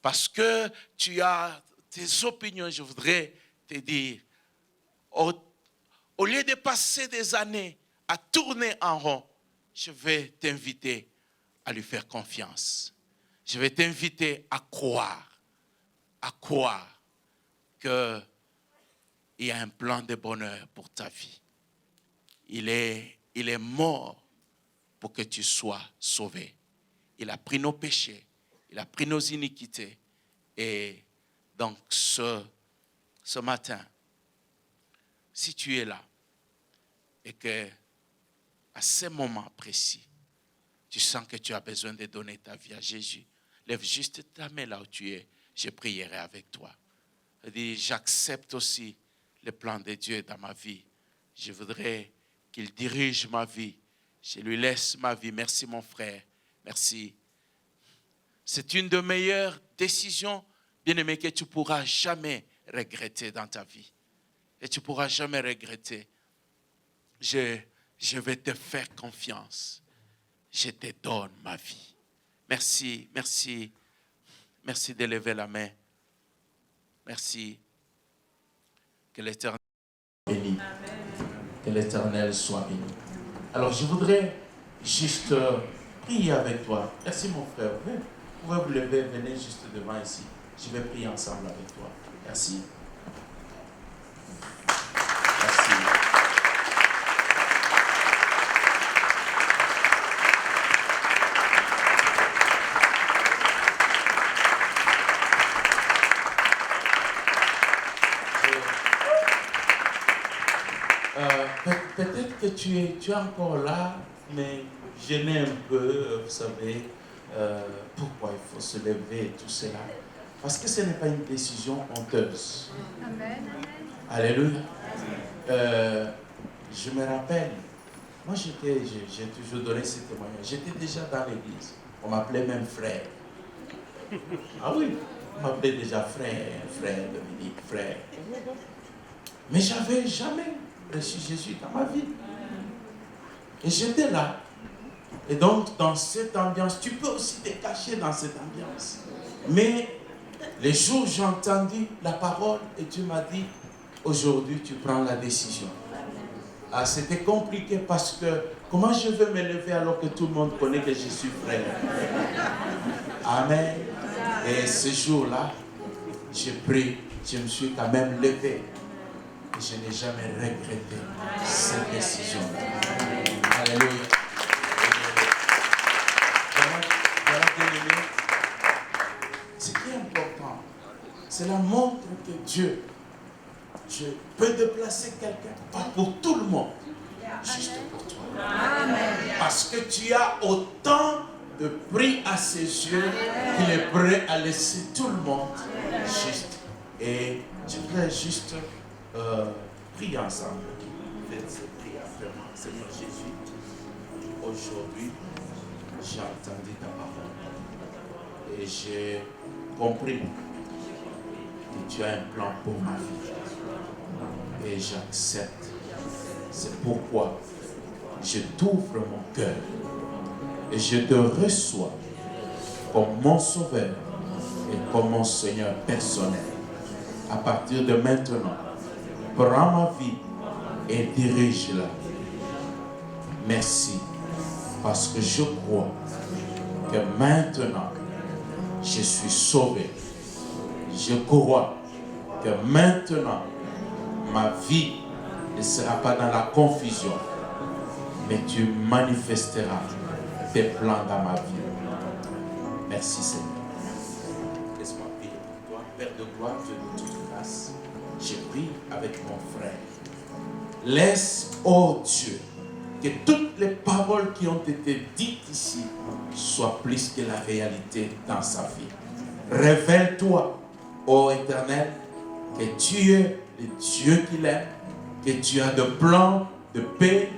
parce que tu as tes opinions, je voudrais te dire, au lieu de passer des années à tourner en rond, je vais t'inviter à lui faire confiance. Je vais t'inviter à croire qu'il y a un plan de bonheur pour ta vie. Il est mort pour que tu sois sauvé. Il a pris nos péchés, il a pris nos iniquités. Et donc ce matin, si tu es là et que à ce moment précis, tu sens que tu as besoin de donner ta vie à Jésus, lève juste ta main là où tu es, je prierai avec toi. Dis, j'accepte aussi le plan de Dieu dans ma vie. Je voudrais qu'il dirige ma vie. Je lui laisse ma vie. Merci mon frère. Merci. C'est une des meilleures décisions, bien-aimé, que tu ne pourras jamais regretter dans ta vie. Et tu ne pourras jamais regretter. Je vais te faire confiance. Je te donne ma vie. Merci, merci. Merci de lever la main. Merci. Que l'Éternel bénisse. Que l'Éternel soit béni. Alors je voudrais juste prier avec toi. Merci mon frère. Vous pouvez vous lever, venez juste devant ici. Je vais prier ensemble avec toi. Merci. Merci. Peut-être que tu es encore là, mais gêné un peu, vous savez, pourquoi il faut se lever et tout cela. Parce que ce n'est pas une décision honteuse. Amen. Alléluia. Je me rappelle, moi j'ai toujours donné ce témoignage. J'étais déjà dans l'église. On m'appelait même frère. Ah oui, on m'appelait déjà frère Dominique, frère. Mais j'avais jamais reçu Jésus dans ma vie. Et j'étais là. Et donc, dans cette ambiance, tu peux aussi te cacher dans cette ambiance. Mais les jours où j'ai entendu la parole et tu m'as dit, aujourd'hui tu prends la décision. Ah, c'était compliqué parce que comment je veux me lever alors que tout le monde connaît que je suis frère? Amen. Et ce jour-là, j'ai pris, je me suis quand même levé. Et je n'ai jamais regretté cette décision. Alléluia. Voilà, bien-aimé. Ce qui est important, cela montre que Dieu, je peux déplacer quelqu'un, pas pour tout le monde, juste pour toi. Parce que tu as autant de prix à ses yeux qu'il est prêt à laisser tout le monde juste. Et je voudrais juste prier ensemble. Faites cette prière vraiment. Seigneur Jésus, aujourd'hui, j'ai entendu ta parole et j'ai compris que tu as un plan pour ma vie. Et j'accepte. C'est pourquoi je t'ouvre mon cœur et je te reçois comme mon sauveur et comme mon Seigneur personnel. À partir de maintenant, prends ma vie et dirige-la. Merci, parce que je crois que maintenant, je suis sauvé. Je crois que maintenant, ma vie ne sera pas dans la confusion, mais tu manifesteras tes plans dans ma vie. Merci Seigneur. Laisse-moi prier pour toi. Père de gloire, Dieu de toute grâce, je prie avec mon frère. Laisse, ô Dieu, que toutes les paroles qui ont été dites ici soient plus que la réalité dans sa vie. Révèle-toi, ô Éternel, que tu es le Dieu qu'il aime, que tu as de plans de paix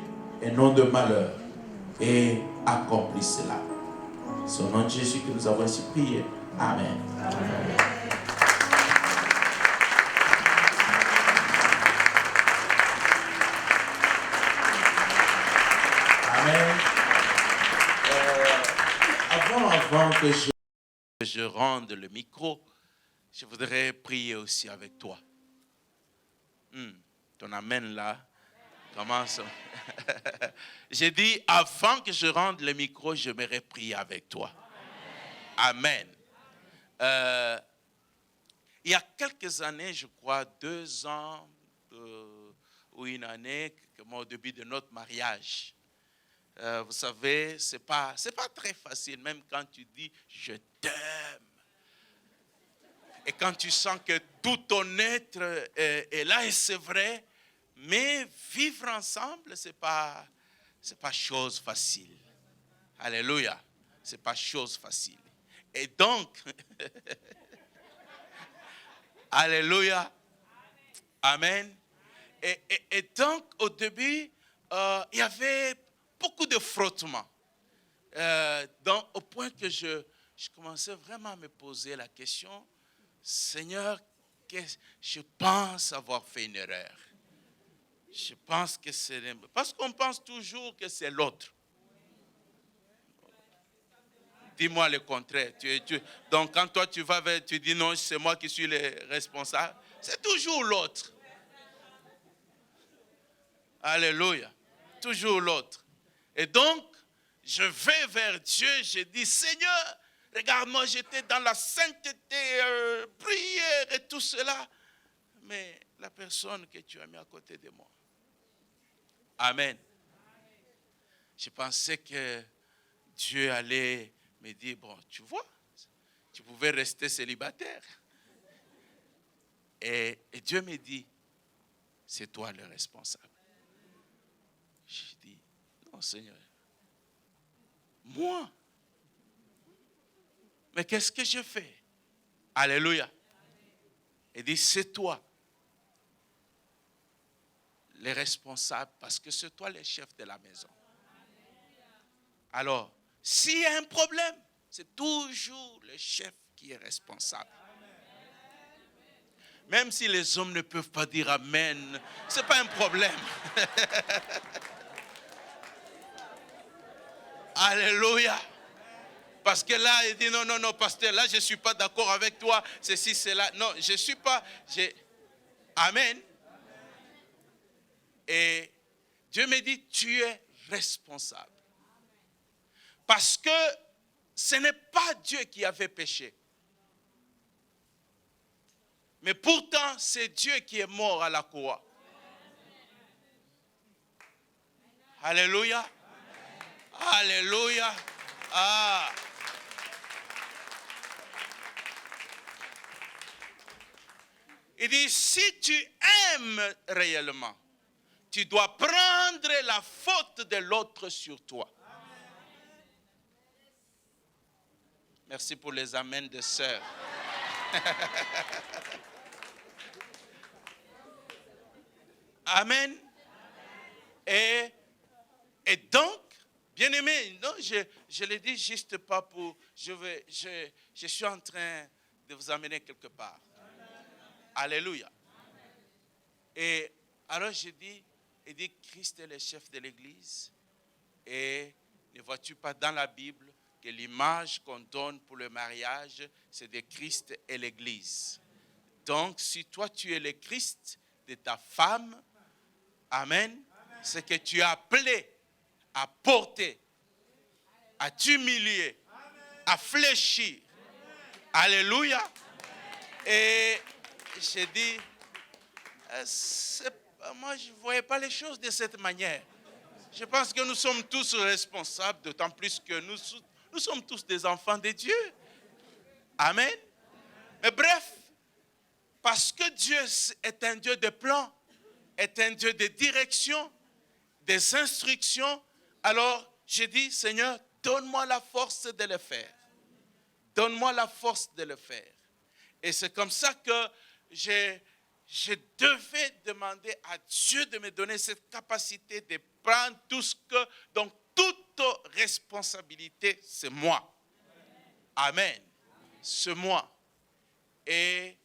et non de malheur. Et accomplis cela. C'est au nom de Jésus que nous avons ainsi prié. Amen. Amen. Amen. Avant que je rende le micro, je voudrais prier aussi avec toi. Ton amen là commence. J'ai dit, avant que je rende le micro, je m'aurais prié avec toi. Amen. Il y a quelques années, je crois 2 ans ou une année, au début de notre mariage. Vous savez, c'est pas très facile, même quand tu dis « je t'aime ». Et quand tu sens que tout ton être est là, et c'est vrai, mais vivre ensemble, c'est pas chose facile. Alléluia. C'est pas chose facile. Et donc, alléluia. Amen. Et donc, au début, il y avait beaucoup de frottements. Au point que je commençais vraiment à me poser la question, Seigneur, je pense avoir fait une erreur. Je pense que c'est... Parce qu'on pense toujours que c'est l'autre. Dis-moi le contraire. Donc, quand toi tu vas vers, tu dis non, c'est moi qui suis le responsable. C'est toujours l'autre. Alléluia. Toujours l'autre. Et donc, je vais vers Dieu, je dis, Seigneur, regarde-moi, j'étais dans la sainteté, prière et tout cela. Mais la personne que tu as mis à côté de moi. Amen. Je pensais que Dieu allait me dire, bon, tu vois, tu pouvais rester célibataire. Et Dieu me dit, c'est toi le responsable. Je dis, non Seigneur, moi, mais qu'est-ce que je fais? Alléluia. Il dit, c'est toi le responsable, parce que c'est toi le chef de la maison. Alors, s'il y a un problème, c'est toujours le chef qui est responsable. Même si les hommes ne peuvent pas dire Amen, ce n'est pas un problème. Alléluia. Parce que là, il dit non, non, non, pasteur, là, je ne suis pas d'accord avec toi, ceci, cela. Non, je ne suis pas. Amen. Et Dieu me dit, tu es responsable. Parce que ce n'est pas Dieu qui avait péché. Mais pourtant, c'est Dieu qui est mort à la croix. Alléluia. Alléluia. Ah. Il dit, si tu aimes réellement, tu dois prendre la faute de l'autre sur toi. Merci pour les amens de sœurs. Amen. Et donc, bien-aimés, non, je le dis juste pas pour... Je suis en train de vous amener quelque part. Alléluia. Et alors je dis, il dit, Christ est le chef de l'Église. Et ne vois-tu pas dans la Bible que l'image qu'on donne pour le mariage, c'est de Christ et l'Église. Donc, si toi tu es le Christ de ta femme, amen, c'est que tu es appelé à porter, à t'humilier, à fléchir. Alléluia. Et j'ai dit, moi je ne voyais pas les choses de cette manière. Je pense que nous sommes tous responsables, d'autant plus que nous sommes tous des enfants de Dieu. Amen. Mais bref, parce que Dieu est un Dieu de plan, est un Dieu de direction, des instructions, alors j'ai dit, Seigneur, donne-moi la force de le faire. Donne-moi la force de le faire. Et c'est comme ça que je devais demander à Dieu de me donner cette capacité de prendre tout ce que, donc toute responsabilité, c'est moi. Amen. C'est moi. Et,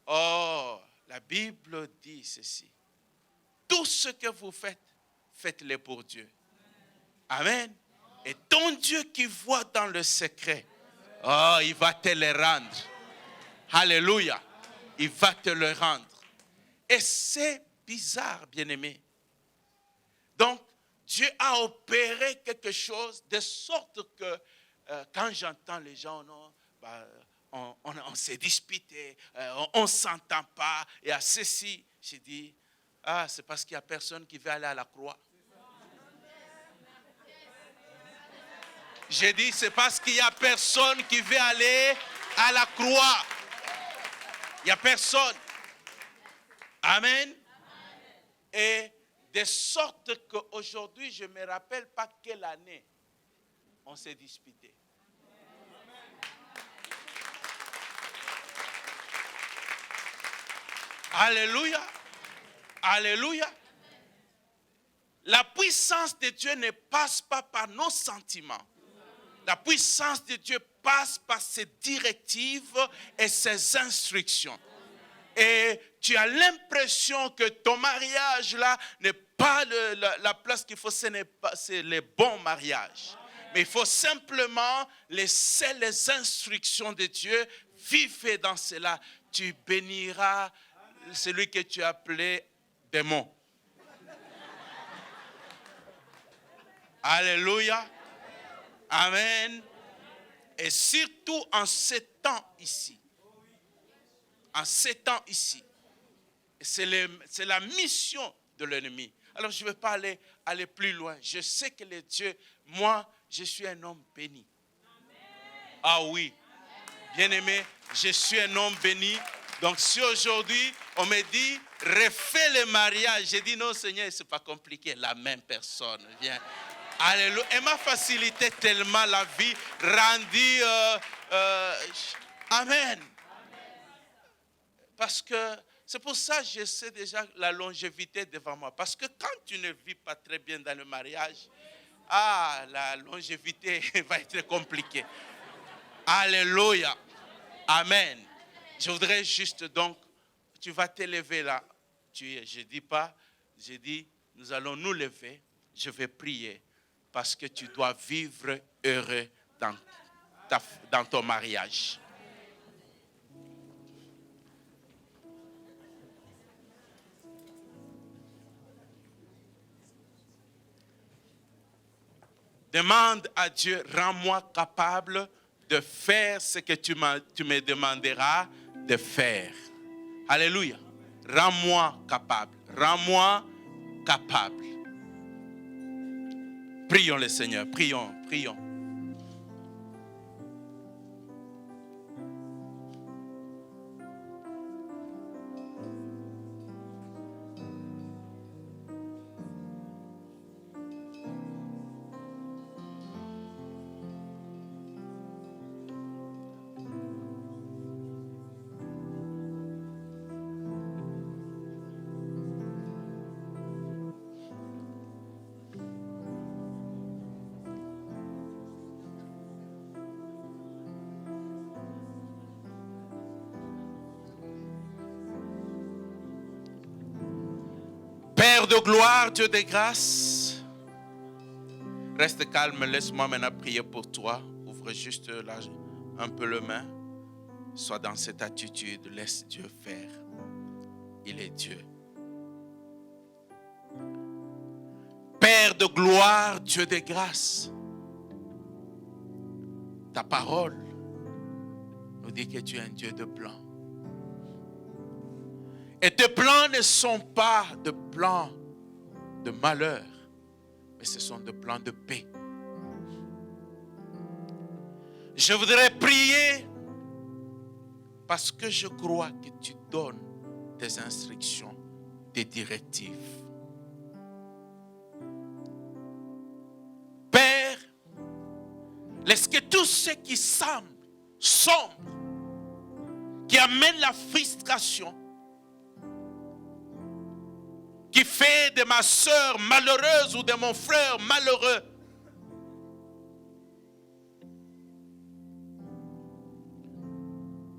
la Bible dit ceci. Tout ce que vous faites, faites-le pour Dieu. Amen. Et ton Dieu qui voit dans le secret, il va te le rendre. Alléluia. Il va te le rendre. Et c'est bizarre, bien-aimé. Donc, Dieu a opéré quelque chose de sorte que quand j'entends les gens, non, on s'est disputé, on ne s'entend pas, et à ceci, j'ai dit, c'est parce qu'il n'y a personne qui veut aller à la croix. J'ai dit, c'est parce qu'il n'y a personne qui veut aller à la croix. Il n'y a personne. Amen. Et de sorte qu'aujourd'hui, je ne me rappelle pas quelle année on s'est disputé. Alléluia. Alléluia. La puissance de Dieu ne passe pas par nos sentiments. La puissance de Dieu passe par ses directives et ses instructions. Et tu as l'impression que ton mariage là n'est pas la place qu'il faut, c'est le bon mariage. Mais il faut simplement laisser les instructions de Dieu, vivre dans cela. Tu béniras celui que tu as appelé démon. Alléluia. Amen. Et surtout en ces temps ici. En ces temps ici. C'est la mission de l'ennemi. Alors je ne vais pas aller plus loin. Je sais que les dieux, moi, je suis un homme béni. Ah oui. Bien-aimé, je suis un homme béni. Donc si aujourd'hui, on me dit, refais le mariage, j'ai dit non Seigneur, ce n'est pas compliqué. La même personne vient. Alléluia. Elle m'a facilité tellement la vie, rendu. Amen. Parce que c'est pour ça que je sais déjà la longévité devant moi. Parce que quand tu ne vis pas très bien dans le mariage, la longévité va être compliquée. Alléluia. Amen. Je voudrais juste donc, tu vas te lever là. Je dis, nous allons nous lever. Je vais prier parce que tu dois vivre heureux dans ton mariage. Demande à Dieu, rends-moi capable de faire ce que tu me demanderas de faire. Alléluia. Rends-moi capable. Rends-moi capable. Prions le Seigneur. Prions. Père de gloire, Dieu de grâce, reste calme, laisse-moi maintenant prier pour toi. Ouvre juste là un peu le main. Sois dans cette attitude, laisse Dieu faire. Il est Dieu. Père de gloire, Dieu de grâce, ta parole nous dit que tu es un Dieu de plan. Et tes plans ne sont pas de plans de malheur, mais ce sont des plans de paix. Je voudrais prier parce que je crois que tu donnes des instructions, des directives. Père, laisse que tout ce qui semble sombre, qui amène la frustration, qui fait de ma soeur malheureuse ou de mon frère malheureux,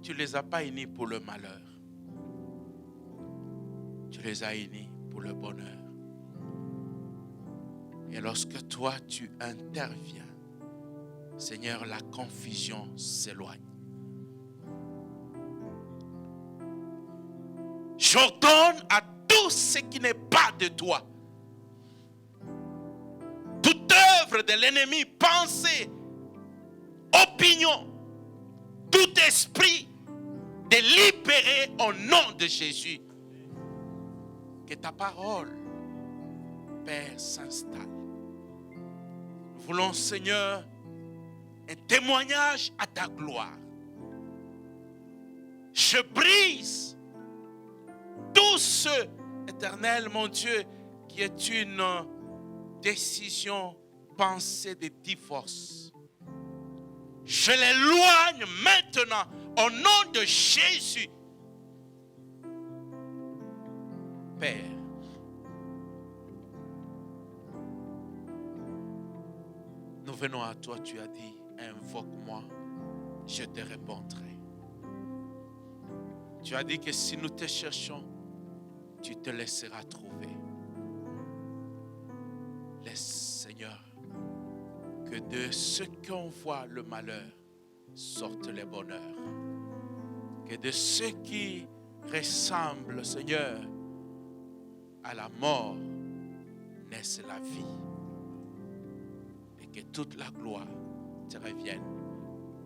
tu ne les as pas unis pour le malheur. Tu les as unis pour le bonheur. Et lorsque toi tu interviens, Seigneur, la confusion s'éloigne. J'ordonne à tout ce qui n'est pas de toi, toute œuvre de l'ennemi, pensée, opinion, tout esprit, de libérer au nom de Jésus. Que ta parole, Père, s'installe. Nous voulons, Seigneur, un témoignage à ta gloire. Je brise tout ce, Éternel, mon Dieu, qui est une décision, pensée de divorce. Je l'éloigne maintenant au nom de Jésus. Père, nous venons à toi, tu as dit, invoque-moi, je te répondrai. Tu as dit que si nous te cherchons, tu te laisseras trouver. Laisse, Seigneur, que de ceux qu'on voit le malheur sorte le bonheur. Que de ceux qui ressemblent, Seigneur, à la mort naisse la vie. Que toute la gloire te revienne.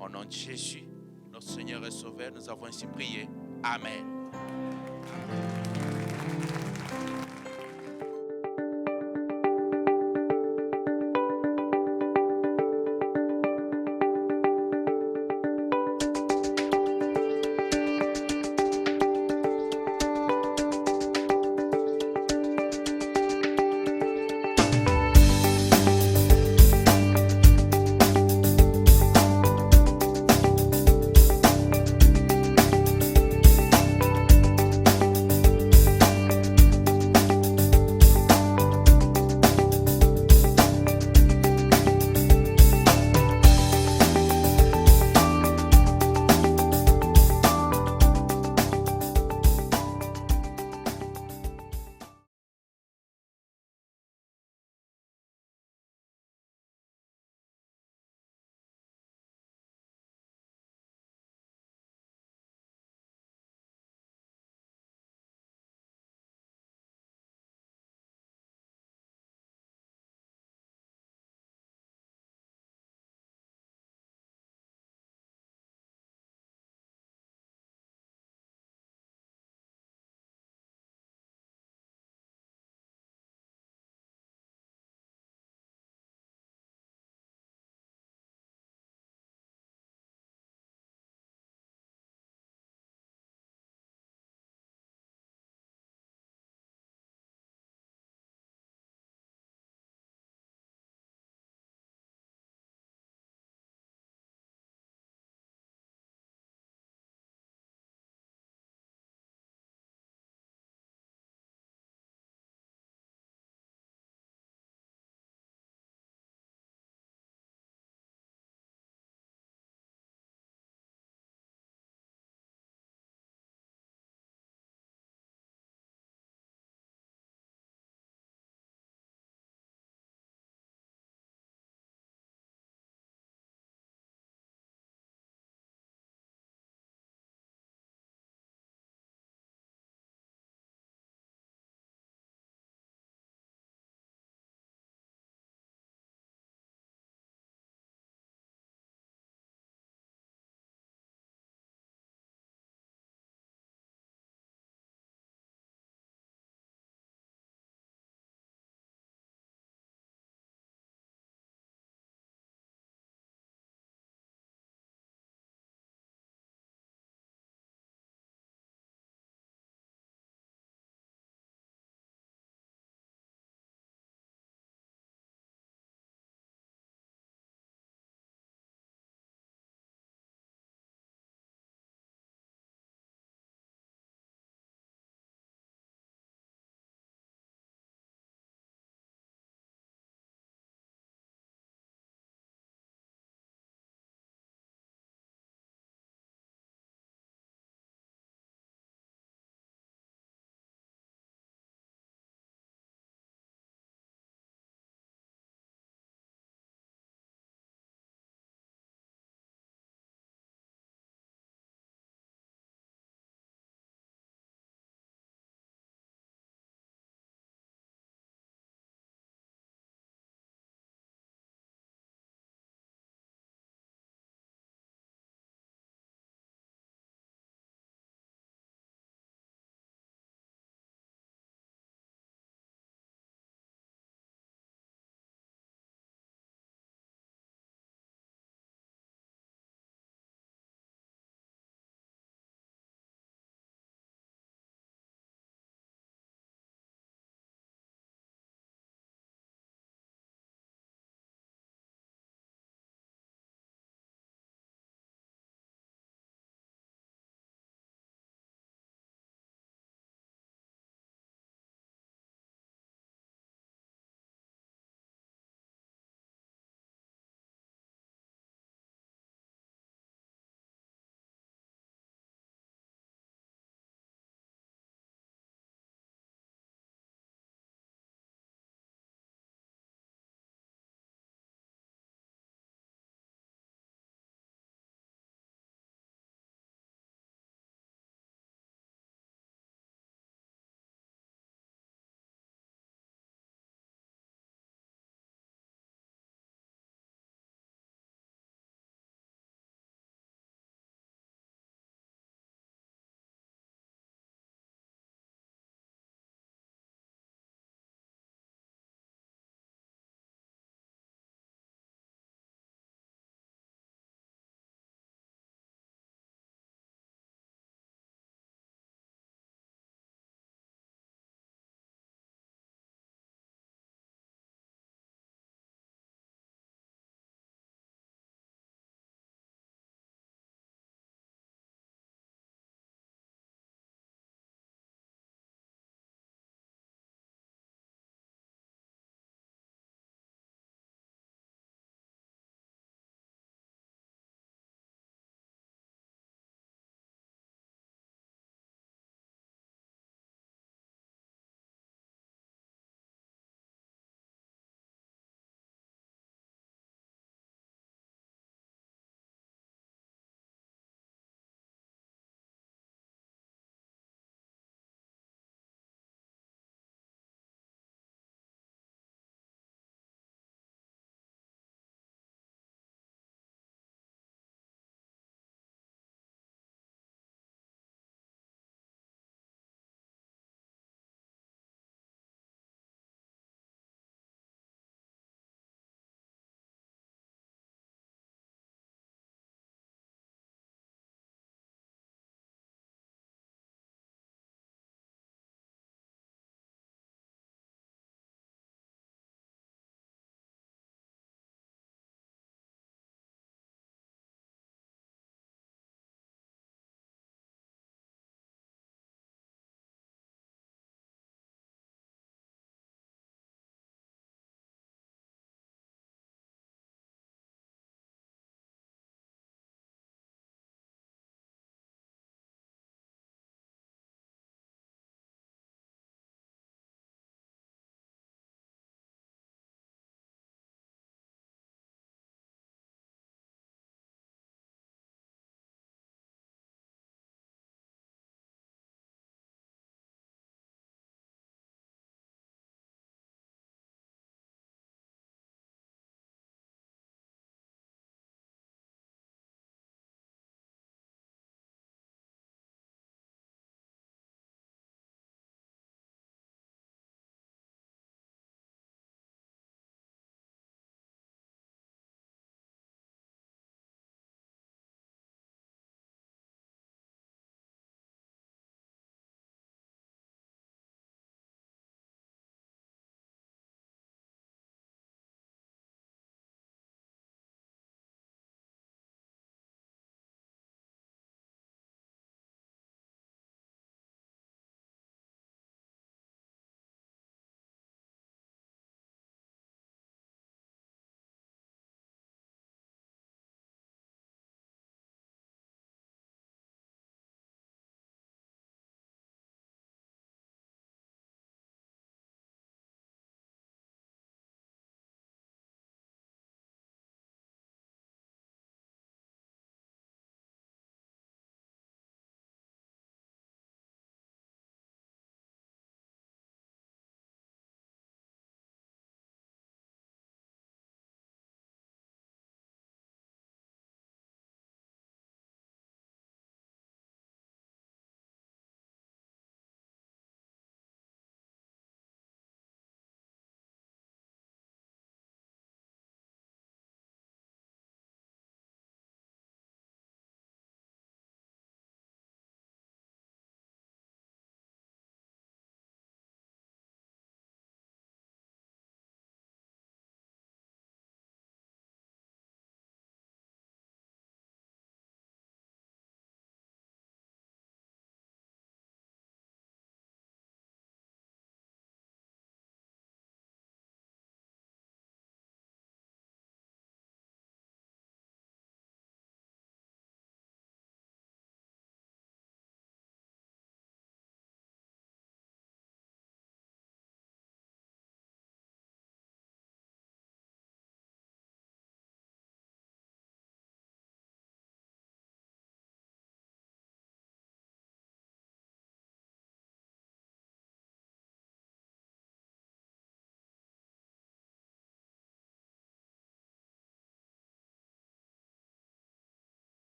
Au nom de Jésus, notre Seigneur et Sauveur, nous avons ainsi prié. Amen.